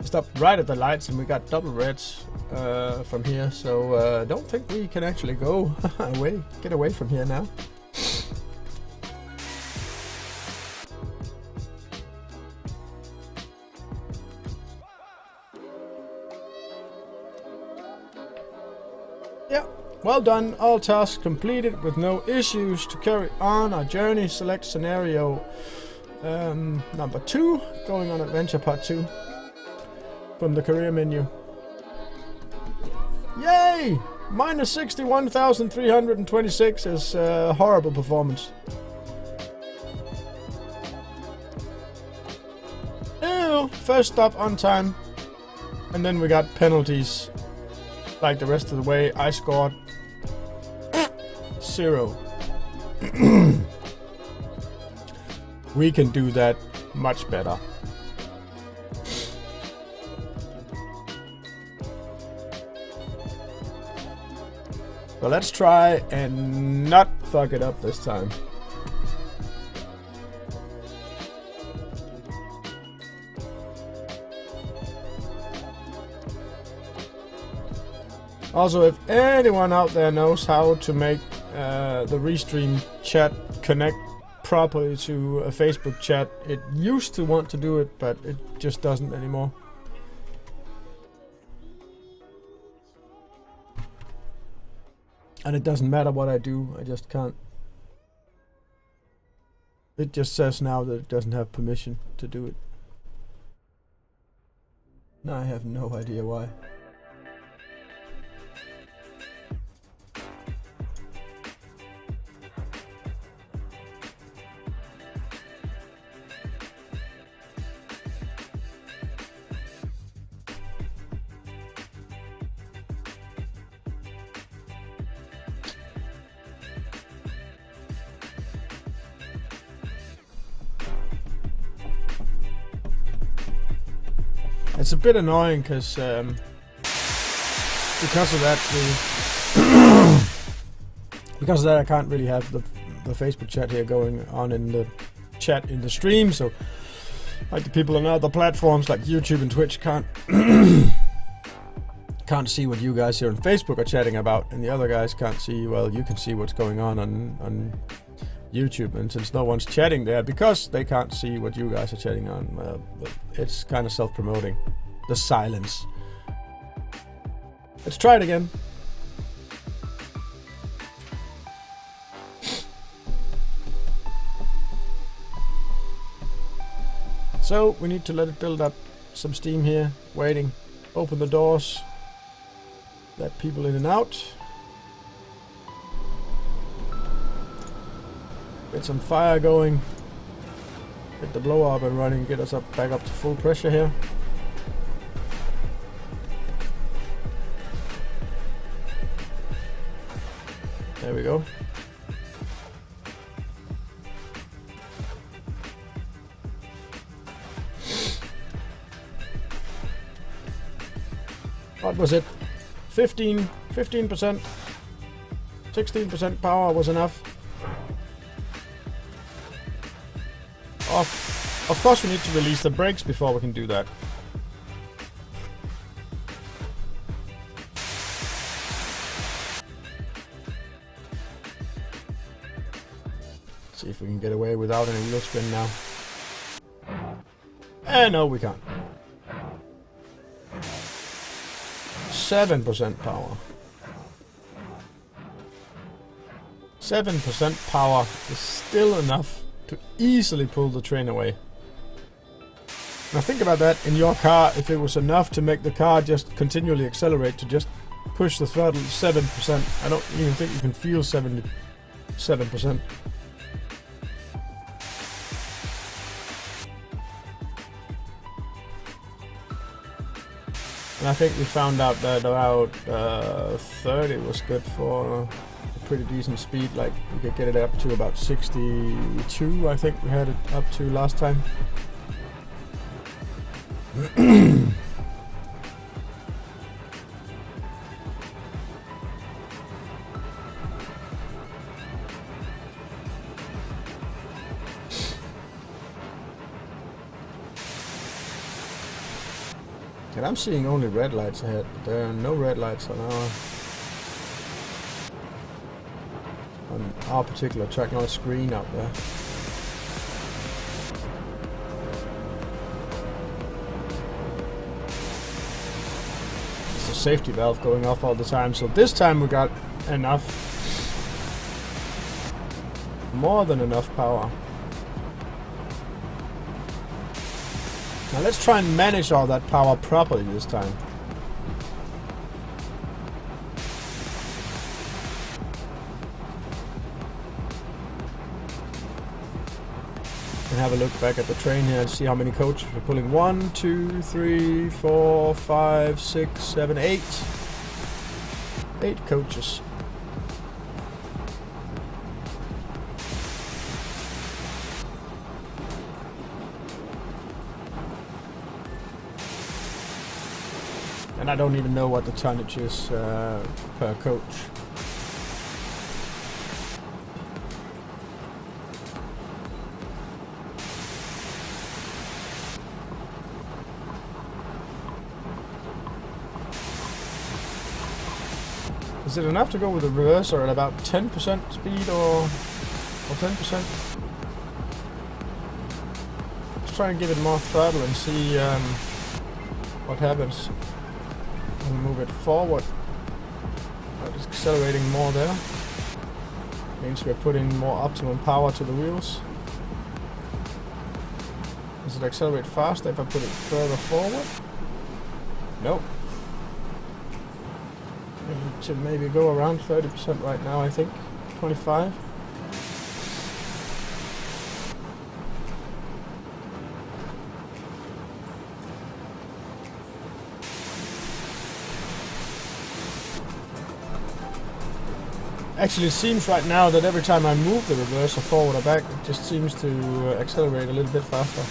Stopped right at the lights and we got double reds from here, so don't think we can actually go get away from here now. Yeah, well done. All tasks completed with no issues. To carry on our journey, select scenario number 2, going on adventure part 2 from the career menu. Yay! Minus 61,326 is a horrible performance. Ew, first stop on time. And then we got penalties like the rest of the way, I scored 0. We can do that much better. So let's try and not fuck it up this time. Also, if anyone out there knows how to make the Restream chat connect properly to a Facebook chat, it used to want to do it, but it just doesn't anymore. And it doesn't matter what I do, I just can't. It just says now that it doesn't have permission to do it. Now I have no idea why. It's a bit annoying because of that, because of that I can't really have the Facebook chat here going on in the chat in the stream. So, like the people on other platforms like YouTube and Twitch can't see what you guys here on Facebook are chatting about, and the other guys can't see. Well, you can see what's going on YouTube, and since no one's chatting there because they can't see what you guys are chatting on, it's kind of self-promoting. The silence. Let's try it again. So we need to let it build up some steam here. Waiting. Open the doors. Let people in and out. Get some fire going. Get the blower up and running. Get us back up to full pressure here. There we go. What was it? 15%, 16% power was enough. Of course we need to release the brakes before we can do that. See if we can get away without any wheel spin now. No, we can't. 7% power. 7% power is still enough to easily pull the train away. Now think about that in your car. If it was enough to make the car just continually accelerate, to just push the throttle 7%, I don't even think you can feel 77%. And I think we found out that about 30 was good for a pretty decent speed. Like we could get it up to about 62, I think we had it up to last time. And I'm seeing only red lights ahead, but there are no red lights on our particular track. No screen out there. It's a safety valve going off all the time, so this time we got enough, more than enough power. Now let's try and manage all that power properly this time. And have a look back at the train here and see how many coaches we're pulling. 1, 2, 3, 4, 5, 6, 7, 8. 8 coaches. And I don't even know what the tonnage is per coach. Is it enough to go with the reverser at about 10% speed or 10%? Let's try and give it more throttle and see what happens. We'll move it forward. It's accelerating more there. Means we're putting more optimum power to the wheels. Does it accelerate faster if I put it further forward? Nope. It should maybe go around 30% right now, I think. 25. Actually, it seems right now that every time I move the reverser forward or back, it just seems to accelerate a little bit faster.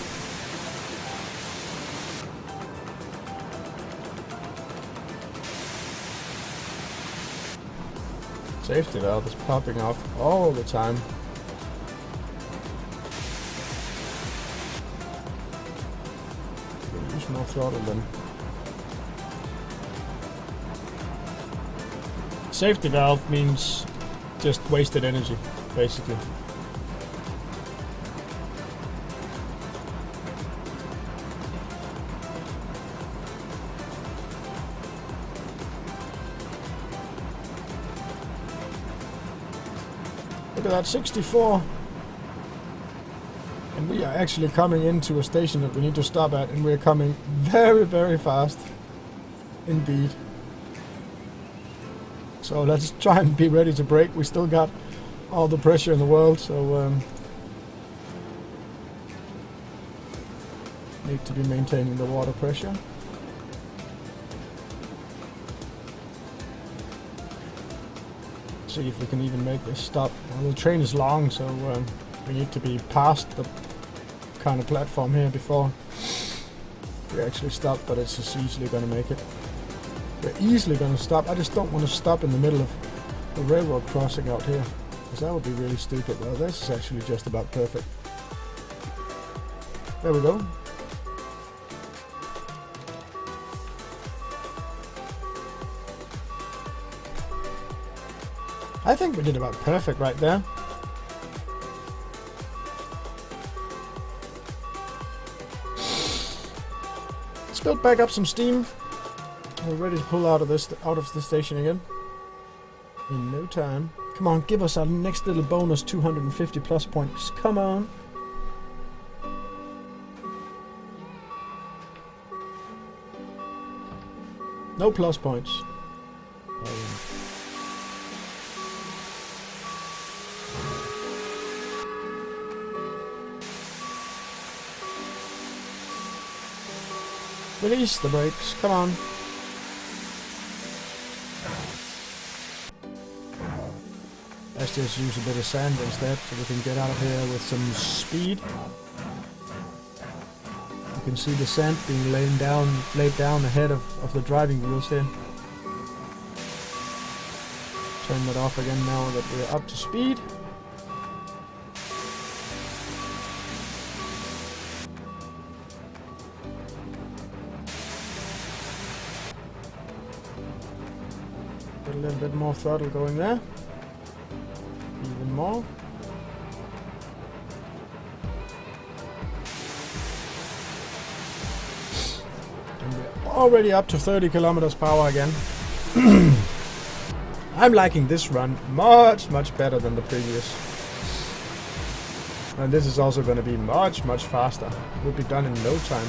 Safety valve is popping off all the time. Use more throttle then. Safety valve means just wasted energy, basically. Look at that, 64. And we are actually coming into a station that we need to stop at, and we're coming very, very fast indeed. So let's try and be ready to brake. We still got all the pressure in the world, so need to be maintaining the water pressure. See if we can even make this stop. Well, the train is long, so we need to be past the kind of platform here before we actually stop, but it's just easily going to make it. We're easily going to stop. I just don't want to stop in the middle of the railroad crossing out here, because that would be really stupid. Well, this is actually just about perfect. There we go. I think we did about perfect right there. Let's build back up some steam. We're ready to pull out of the station again in no time. Come on, give us our next little bonus 250 plus points. Come on. No plus points. Release the brakes, come on. Let's just use a bit of sand instead so we can get out of here with some speed. You can see the sand being laid down ahead of the driving wheels here. Turn that off again now that we're up to speed. A little bit more throttle going there. Even more. And we're already up to 30 kilometers per hour again. I'm liking this run much better than the previous. And this is also going to be much faster. We'll be done in no time.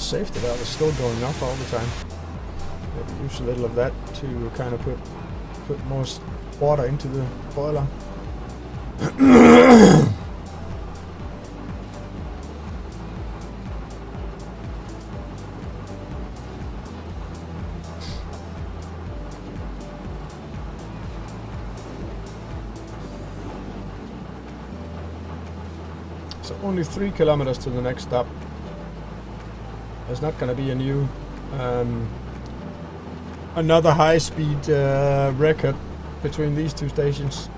safety valve is still going off all the time. Maybe use a little of that to kind of put more water into the boiler. So only 3 kilometers to the next stop. There's not going to be a new another high-speed record between these two stations.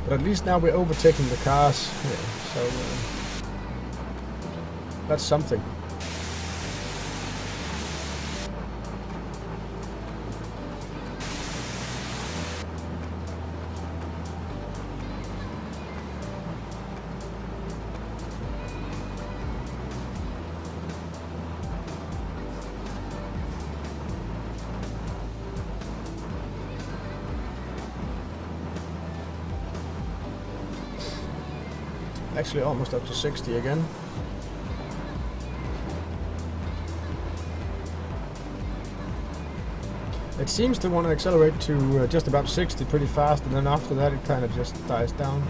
But at least now we're overtaking the cars here, so that's something. Actually almost up to 60 again. It seems to want to accelerate to just about 60 pretty fast, and then after that it kind of just dies down.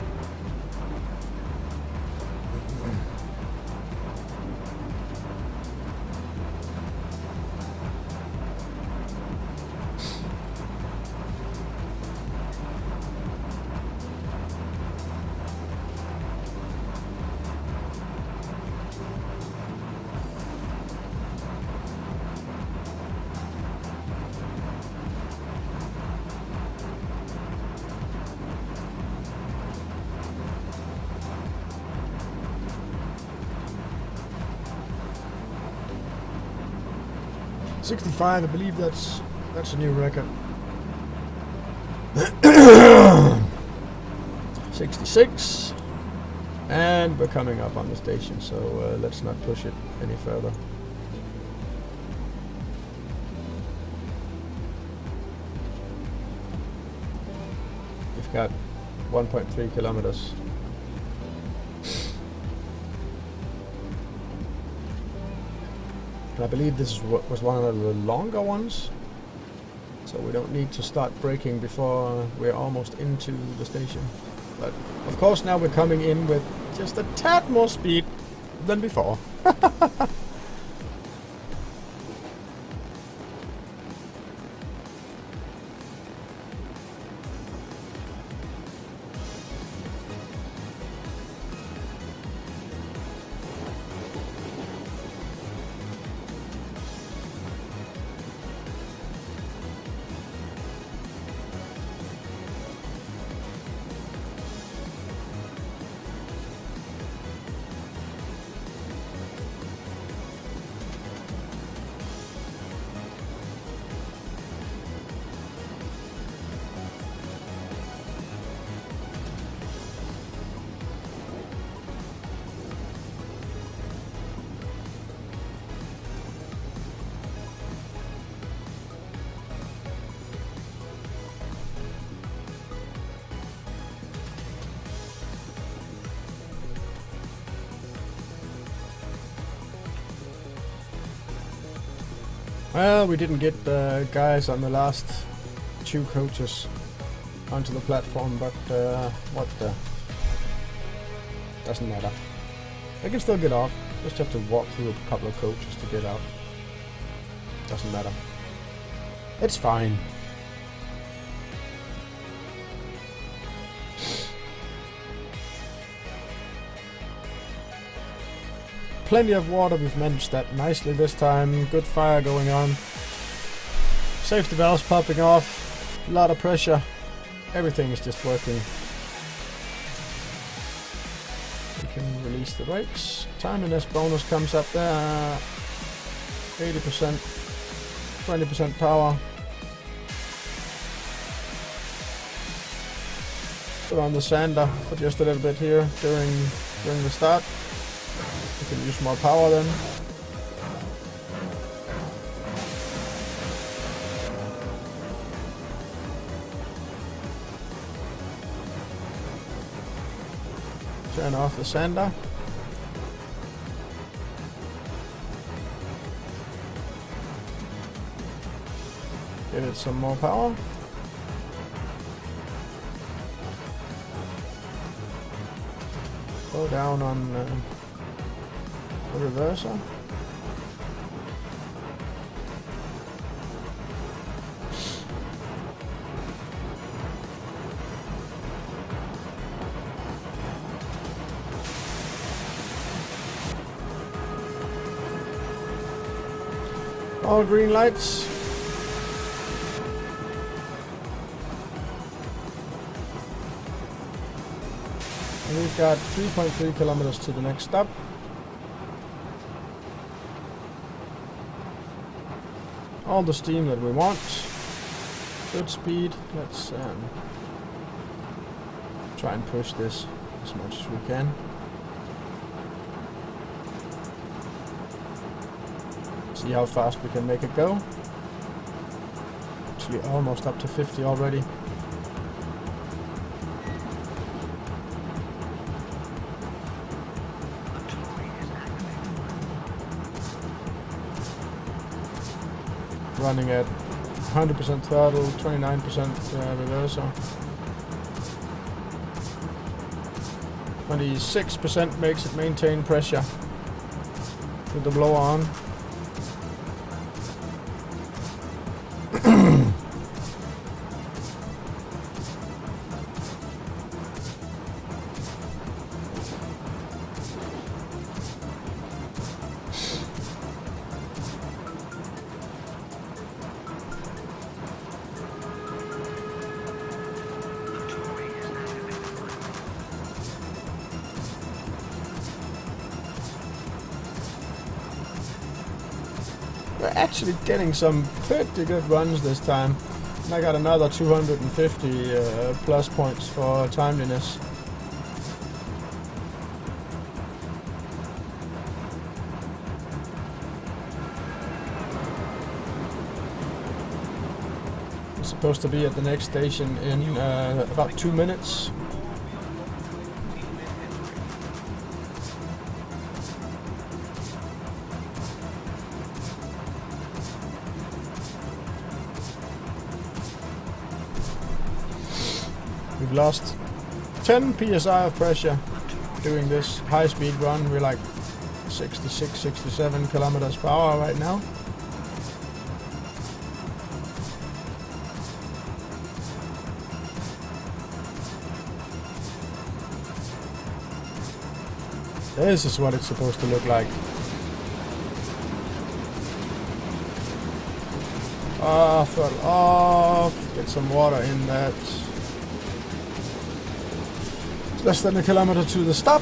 .65, I believe that's a new record. 66, and we're coming up on the station, so let's not push it any further. We've got 1.3 kilometers. I believe this was one of the longer ones, so we don't need to start braking before we're almost into the station. But of course now we're coming in with just a tad more speed than before. Well, we didn't get the guys on the last 2 coaches onto the platform, but what the... doesn't matter. They can still get off. Just have to walk through a couple of coaches to get out. Doesn't matter. It's fine. Plenty of water, we've managed that nicely this time. Good fire going on. Safety valves popping off. A lot of pressure. Everything is just working. We can release the brakes. Timeliness bonus comes up there. 80%. 20% power. Put on the sander for just a little bit here during the start. We can use more power then. Turn off the sander. Give it some more power. Go down on the reverser. All green lights. And we've got 3.3 kilometers to the next stop. All the steam that we want. Good speed. Let's try and push this as much as we can. See how fast we can make it go. Actually almost up to 50 already. Running at 100% throttle, 29% reverser. 26% makes it maintain pressure with the blower on. We're actually getting some pretty good runs this time. And I got another 250 plus points for timeliness. We're supposed to be at the next station in about 2 minutes. We've lost 10 psi of pressure doing this high-speed run. We're like 66, 67 kilometers per hour right now. This is what it's supposed to look like. Throttle off, get some water in that. Less than a kilometer to the stop.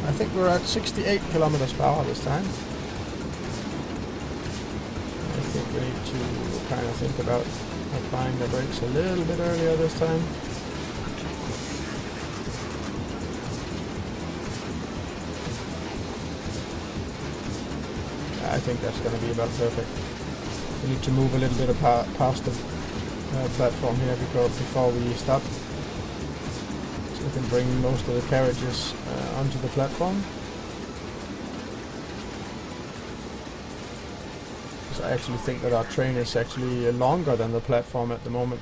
I think we're at 68 kilometers per hour this time. I think we need to kind of think about applying the brakes a little bit earlier this time. I think that's going to be about perfect. We need to move a little bit past the platform here before we stop. So we can bring most of the carriages onto the platform. I actually think that our train is actually longer than the platform at the moment.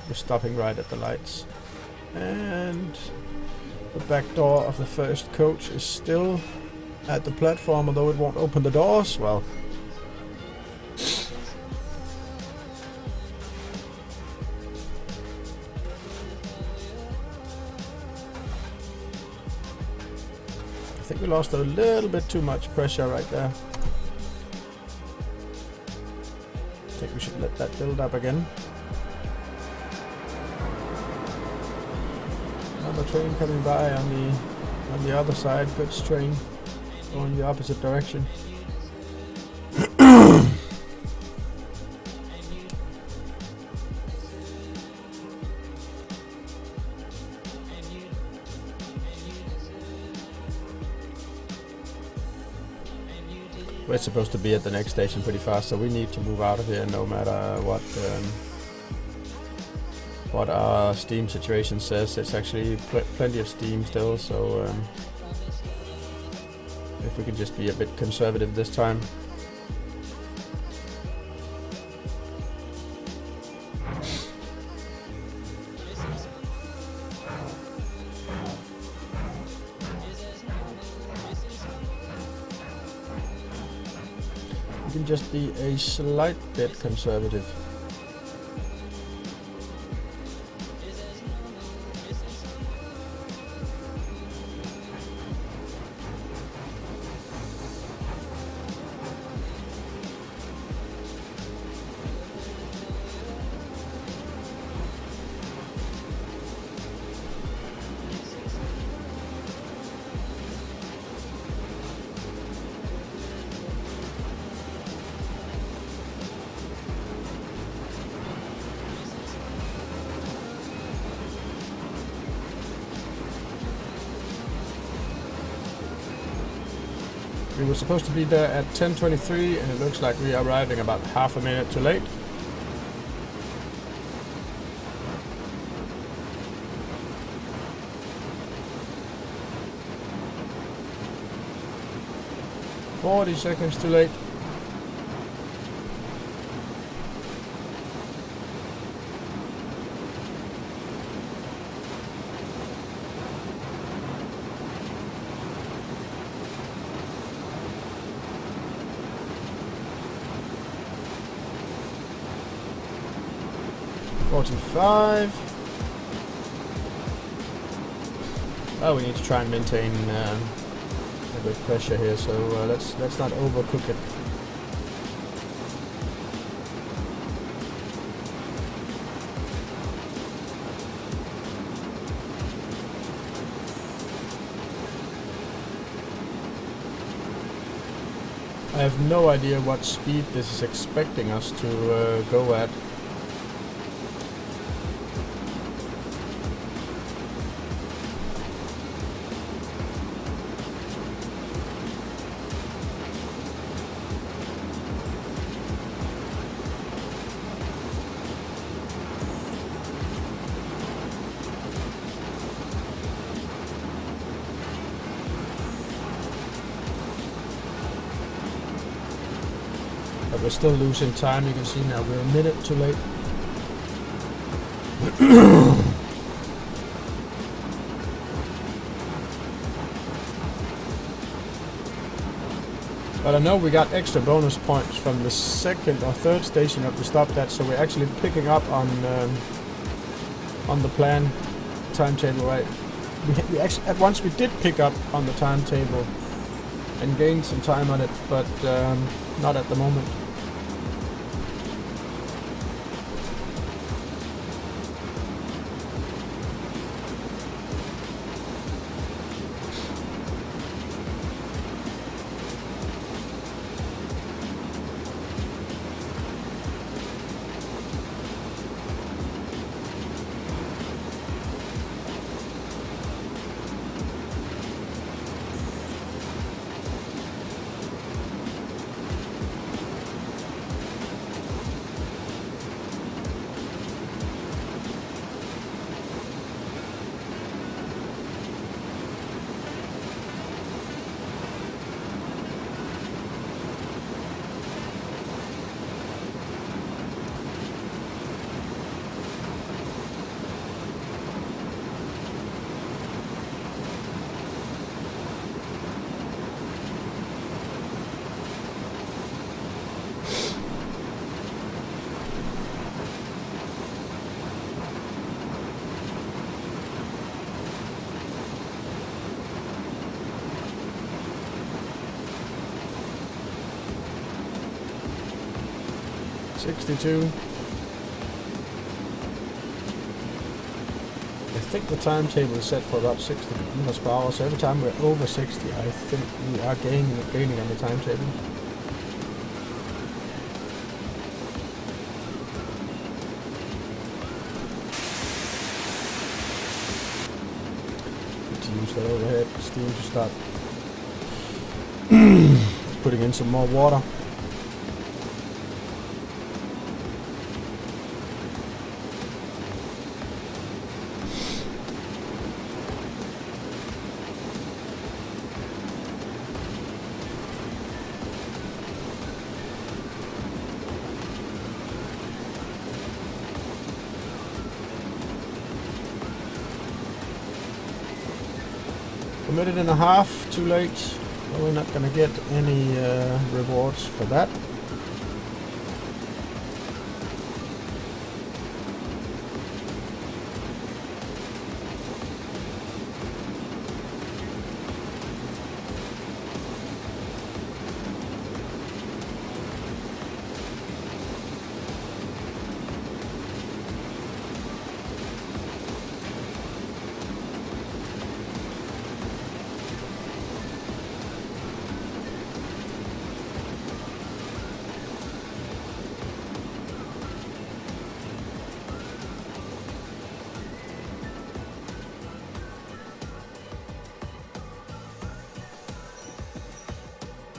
We're stopping right at the lights. And the back door of the first coach is still at the platform, although it won't open the doors. Well, I think we lost a little bit too much pressure right there. I think we should let that build up again. Another train coming by on the other side, goods train going the opposite direction. we're supposed to be at the next station pretty fast, so we need to move out of here no matter what our steam situation says. It's actually plenty of steam still, so if we could just be a bit conservative this time. We can just be a slight bit conservative. We were supposed to be there at 10:23 and it looks like we are arriving about half a minute too late. "40 seconds too late." "45. Oh, we need to try and maintain a good pressure here, so let's not overcook it. I have no idea what speed this is expecting us to go at. But we're still losing time. You can see now we're a minute too late. But I know we got extra bonus points from the second or third station that we stopped at, so we're actually picking up on the plan timetable, right? We actually at once we did pick up on the timetable and gained some time on it, but not at the moment. "62. I think the timetable is set for about 60 kilometers per hour, so every time we're over 60, I think we are gaining on the timetable. Need to use that overhead steam to start putting in some more water. A minute and a half too late. So we're not gonna get any rewards for that.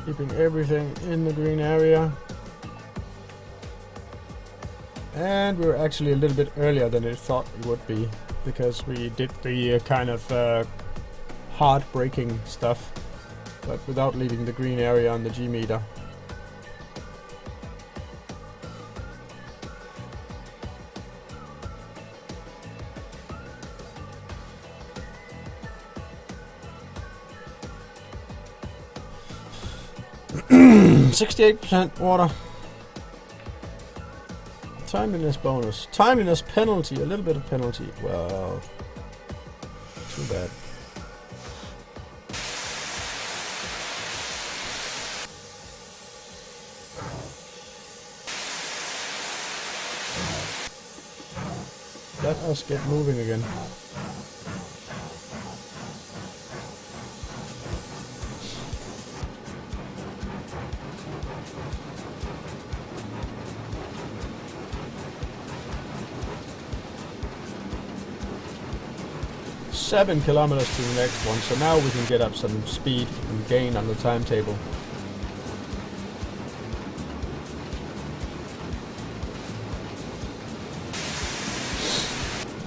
Keeping everything in the green area. And we're actually a little bit earlier than I thought it would be, because we did the kind of hard braking stuff, but without leaving the green area on the G meter. 68% water. Timeliness bonus. Timeliness penalty. A little bit of penalty. Well, too bad. Let us get moving again. Seven kilometers to the next one, so now we can get up some speed and gain on the timetable.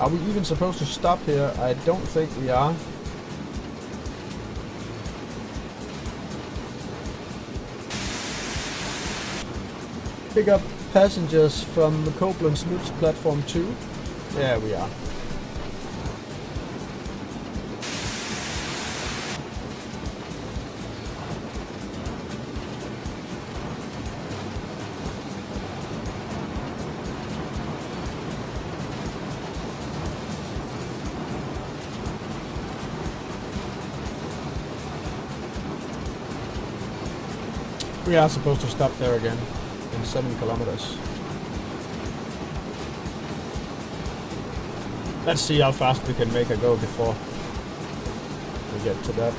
Are we even supposed to stop here? I don't think we are. Pick up passengers from the Koblenz Lutz platform 2. There we are. We are supposed to stop there again in 7 kilometers. Let's see how fast we can make a go before we get to that.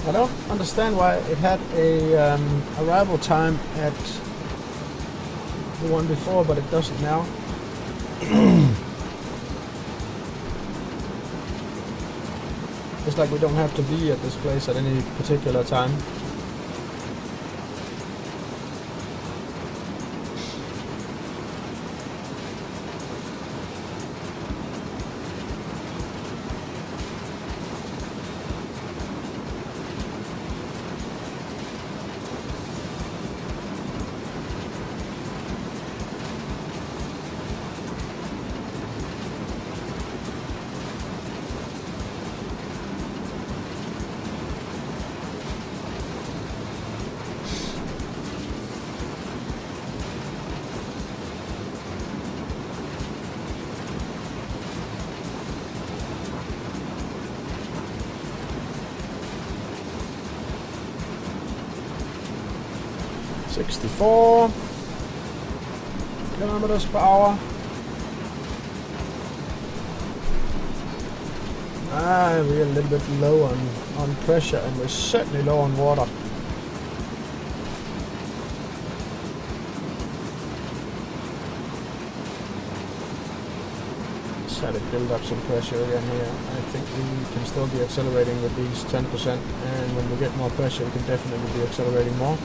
I don't understand why it had a arrival time at the one before, but it doesn't now. It's like we don't have to be at this place at any particular time. 64 kilometers per hour. We're a little bit low on pressure, and we're certainly low on water. Let's try to build up some pressure again here. I think we can still be accelerating with these 10%, and when we get more pressure, we can definitely be accelerating more.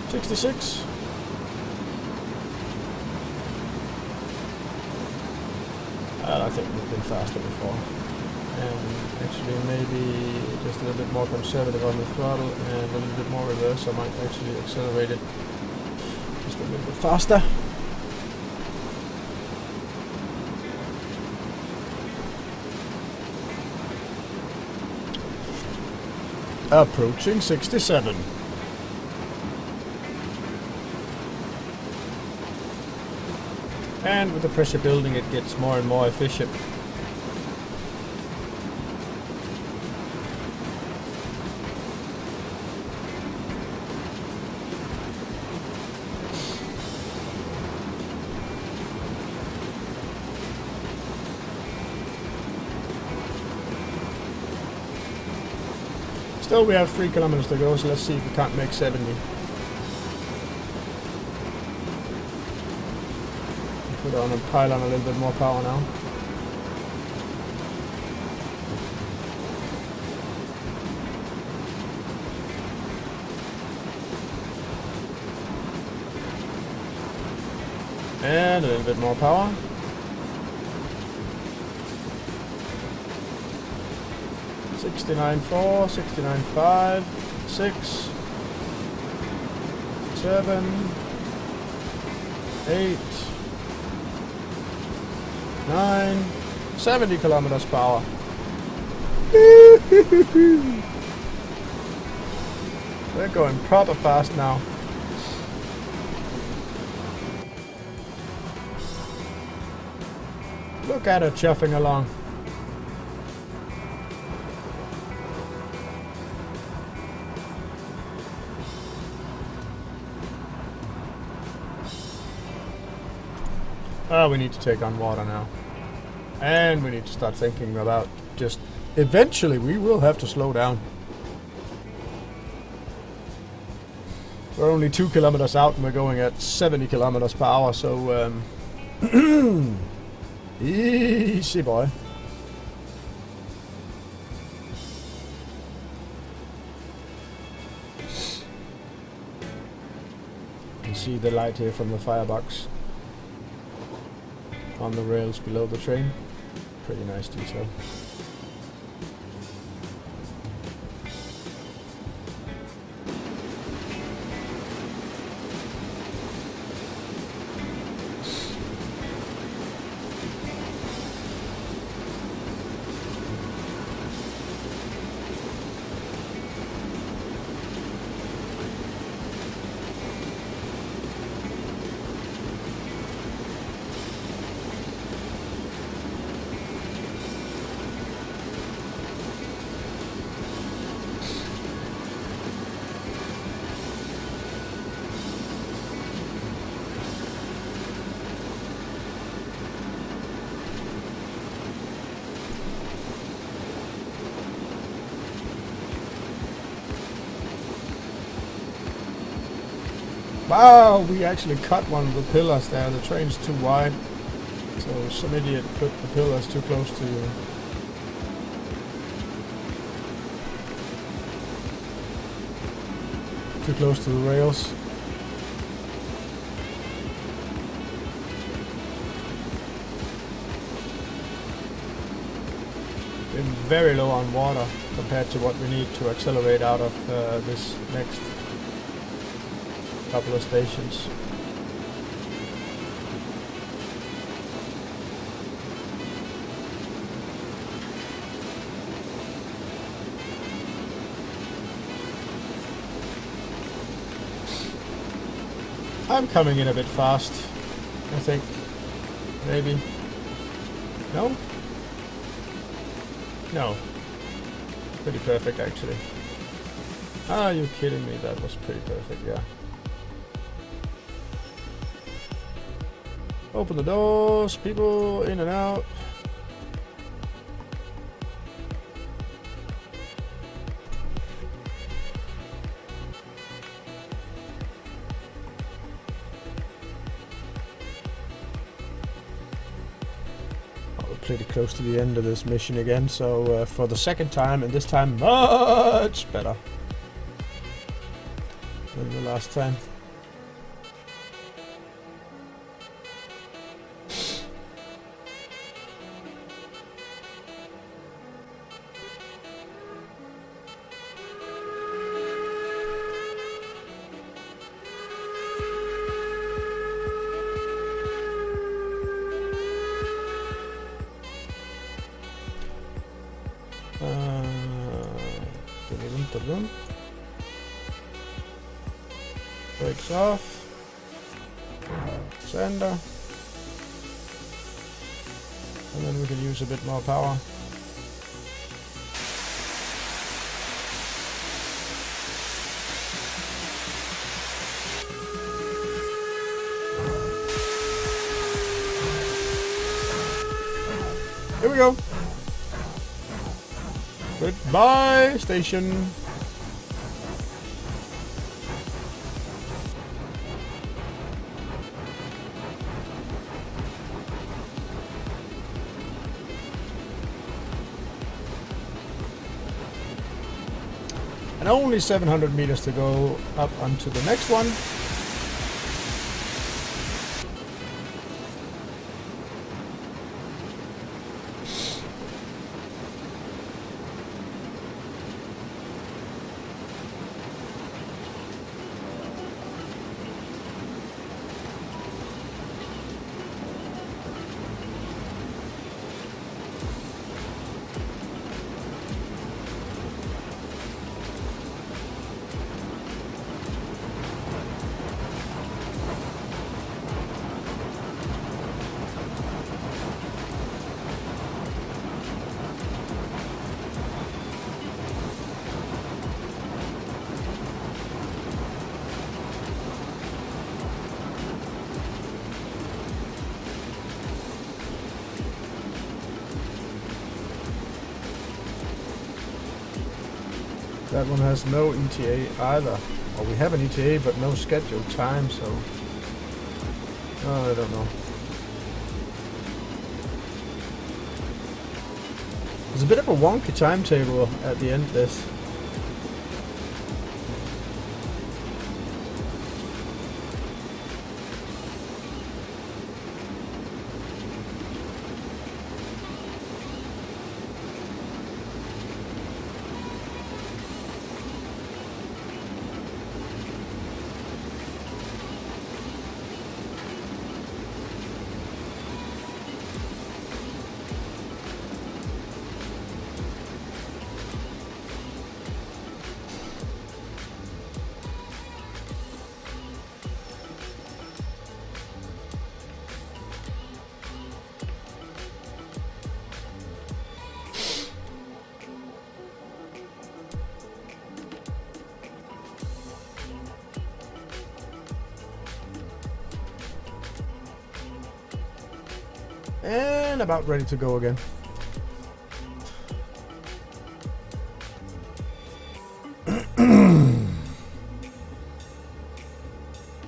$66. I think we've been faster before. And actually maybe just a little bit more conservative on the throttle and a little bit more reverse. I might actually accelerate it just a little bit faster. Approaching 67. And with the pressure building, it gets more and more efficient. Still, we have 3 kilometers to go, so let's see if we can't make 70. Put on a pile on a little bit more power now. And a little bit more power. $69.4, $69.5, 6, 7, 8, 9, 70 kilometers per hour. We're going proper fast now. Look at her chuffing along. Oh, we need to take on water now. And we need to start thinking about just... Eventually we will have to slow down. We're only 2 kilometers out and we're going at 70 kilometers per hour, so... easy, boy. You can see the light here from the firebox on the rails below the train. Pretty nice detail. Wow, we actually cut one of the pillars there. The train's too wide. So some idiot put the pillars too close to you. Too close to the rails. Been very low on water compared to what we need to accelerate out of this next couple of stations. I'm coming in a bit fast, I think. Maybe. No? No. Pretty perfect, actually. Are you kidding me? That was pretty perfect, yeah. Open the doors, people in and out. Pretty close to the end of this mission again, so for the second time, and this time much better than the last time. Brakes off. Sender. And then we can use a bit more power. Here we go. Goodbye, station. And only 700 meters to go up onto the next one. That one has no ETA either. Or we have an ETA but no scheduled time, so I don't know. There's a bit of a wonky timetable at the end of this. And about ready to go again.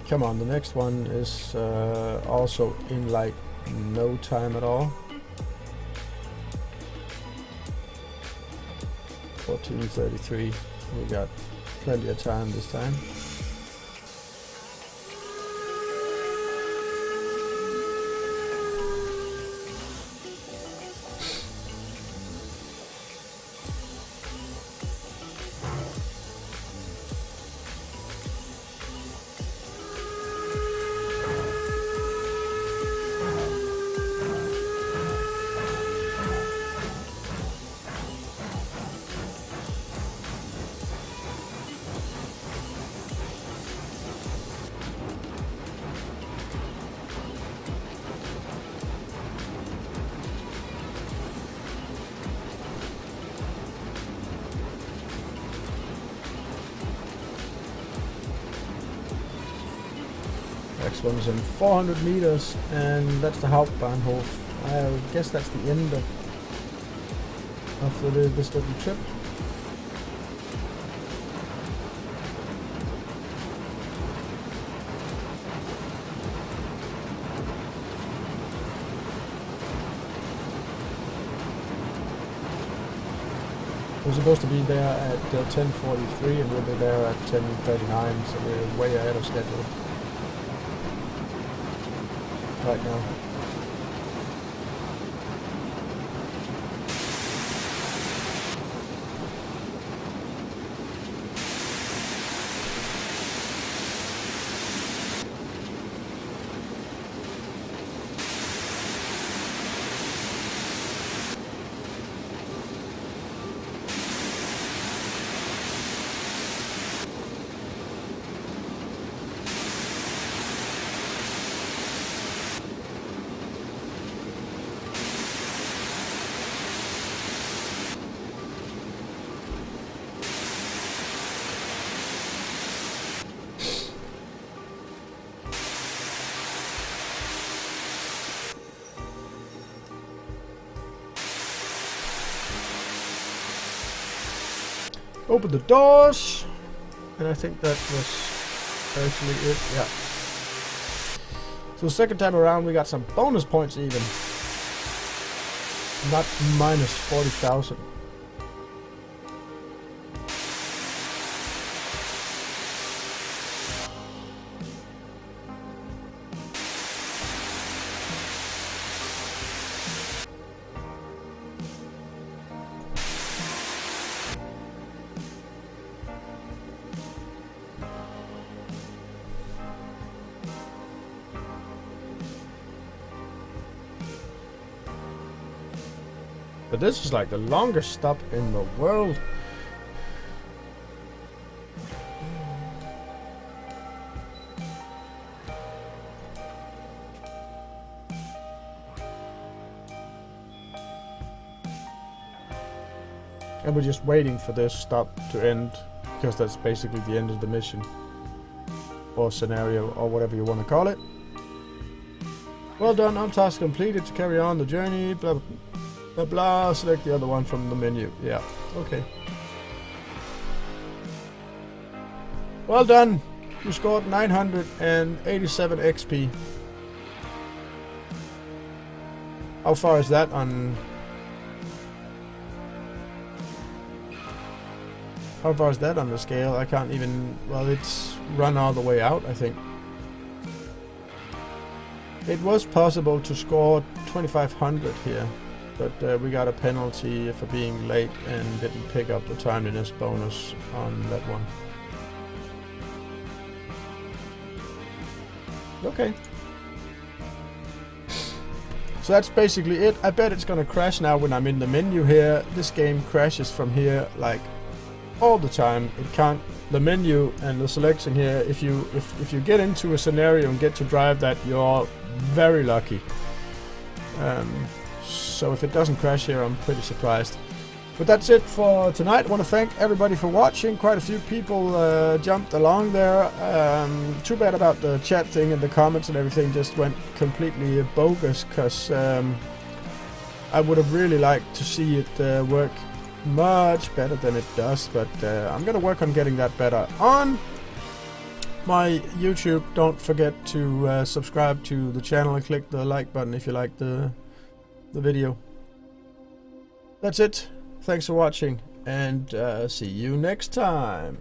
Come on, the next one is also in like no time at all. 14:33. We got plenty of time this time. next one is in 400 meters, and that's the Hauptbahnhof. I guess that's the end of this little trip. We're supposed to be there at 10:43 and we'll be there at 10:39, so we're way ahead of schedule right now. Open the doors, and I think that was actually it, yeah. So second time around we got some bonus points even. Not minus 40,000. But this is like the longest stop in the world. And we're just waiting for this stop to end, because that's basically the end of the mission. Or scenario, or whatever you want to call it. Well done, on task completed to carry on the journey, blah blah. Blah blah, select the other one from the menu. Yeah, okay. Well done. You scored 987 XP. How far is that on... How far is that on the scale? I can't even... Well, it's run all the way out, I think. It was possible to score 2500 here. But we got a penalty for being late and didn't pick up the timeliness bonus on that one. Okay. So that's basically it. I bet it's gonna crash now when I'm in the menu here. This game crashes from here like all the time. It can't... The menu and the selection here, if you get into a scenario and get to drive that, you're very lucky. So if it doesn't crash here, I'm pretty surprised. But that's it for tonight. I want to thank everybody for watching. Quite a few people jumped along there. Too bad about the chat thing and the comments and everything just went completely bogus, because I would have really liked to see it work much better than it does. But I'm going to work on getting that better on my YouTube. Don't forget to subscribe to the channel and click the like button if you like the video. That's it. Thanks for watching, and see you next time.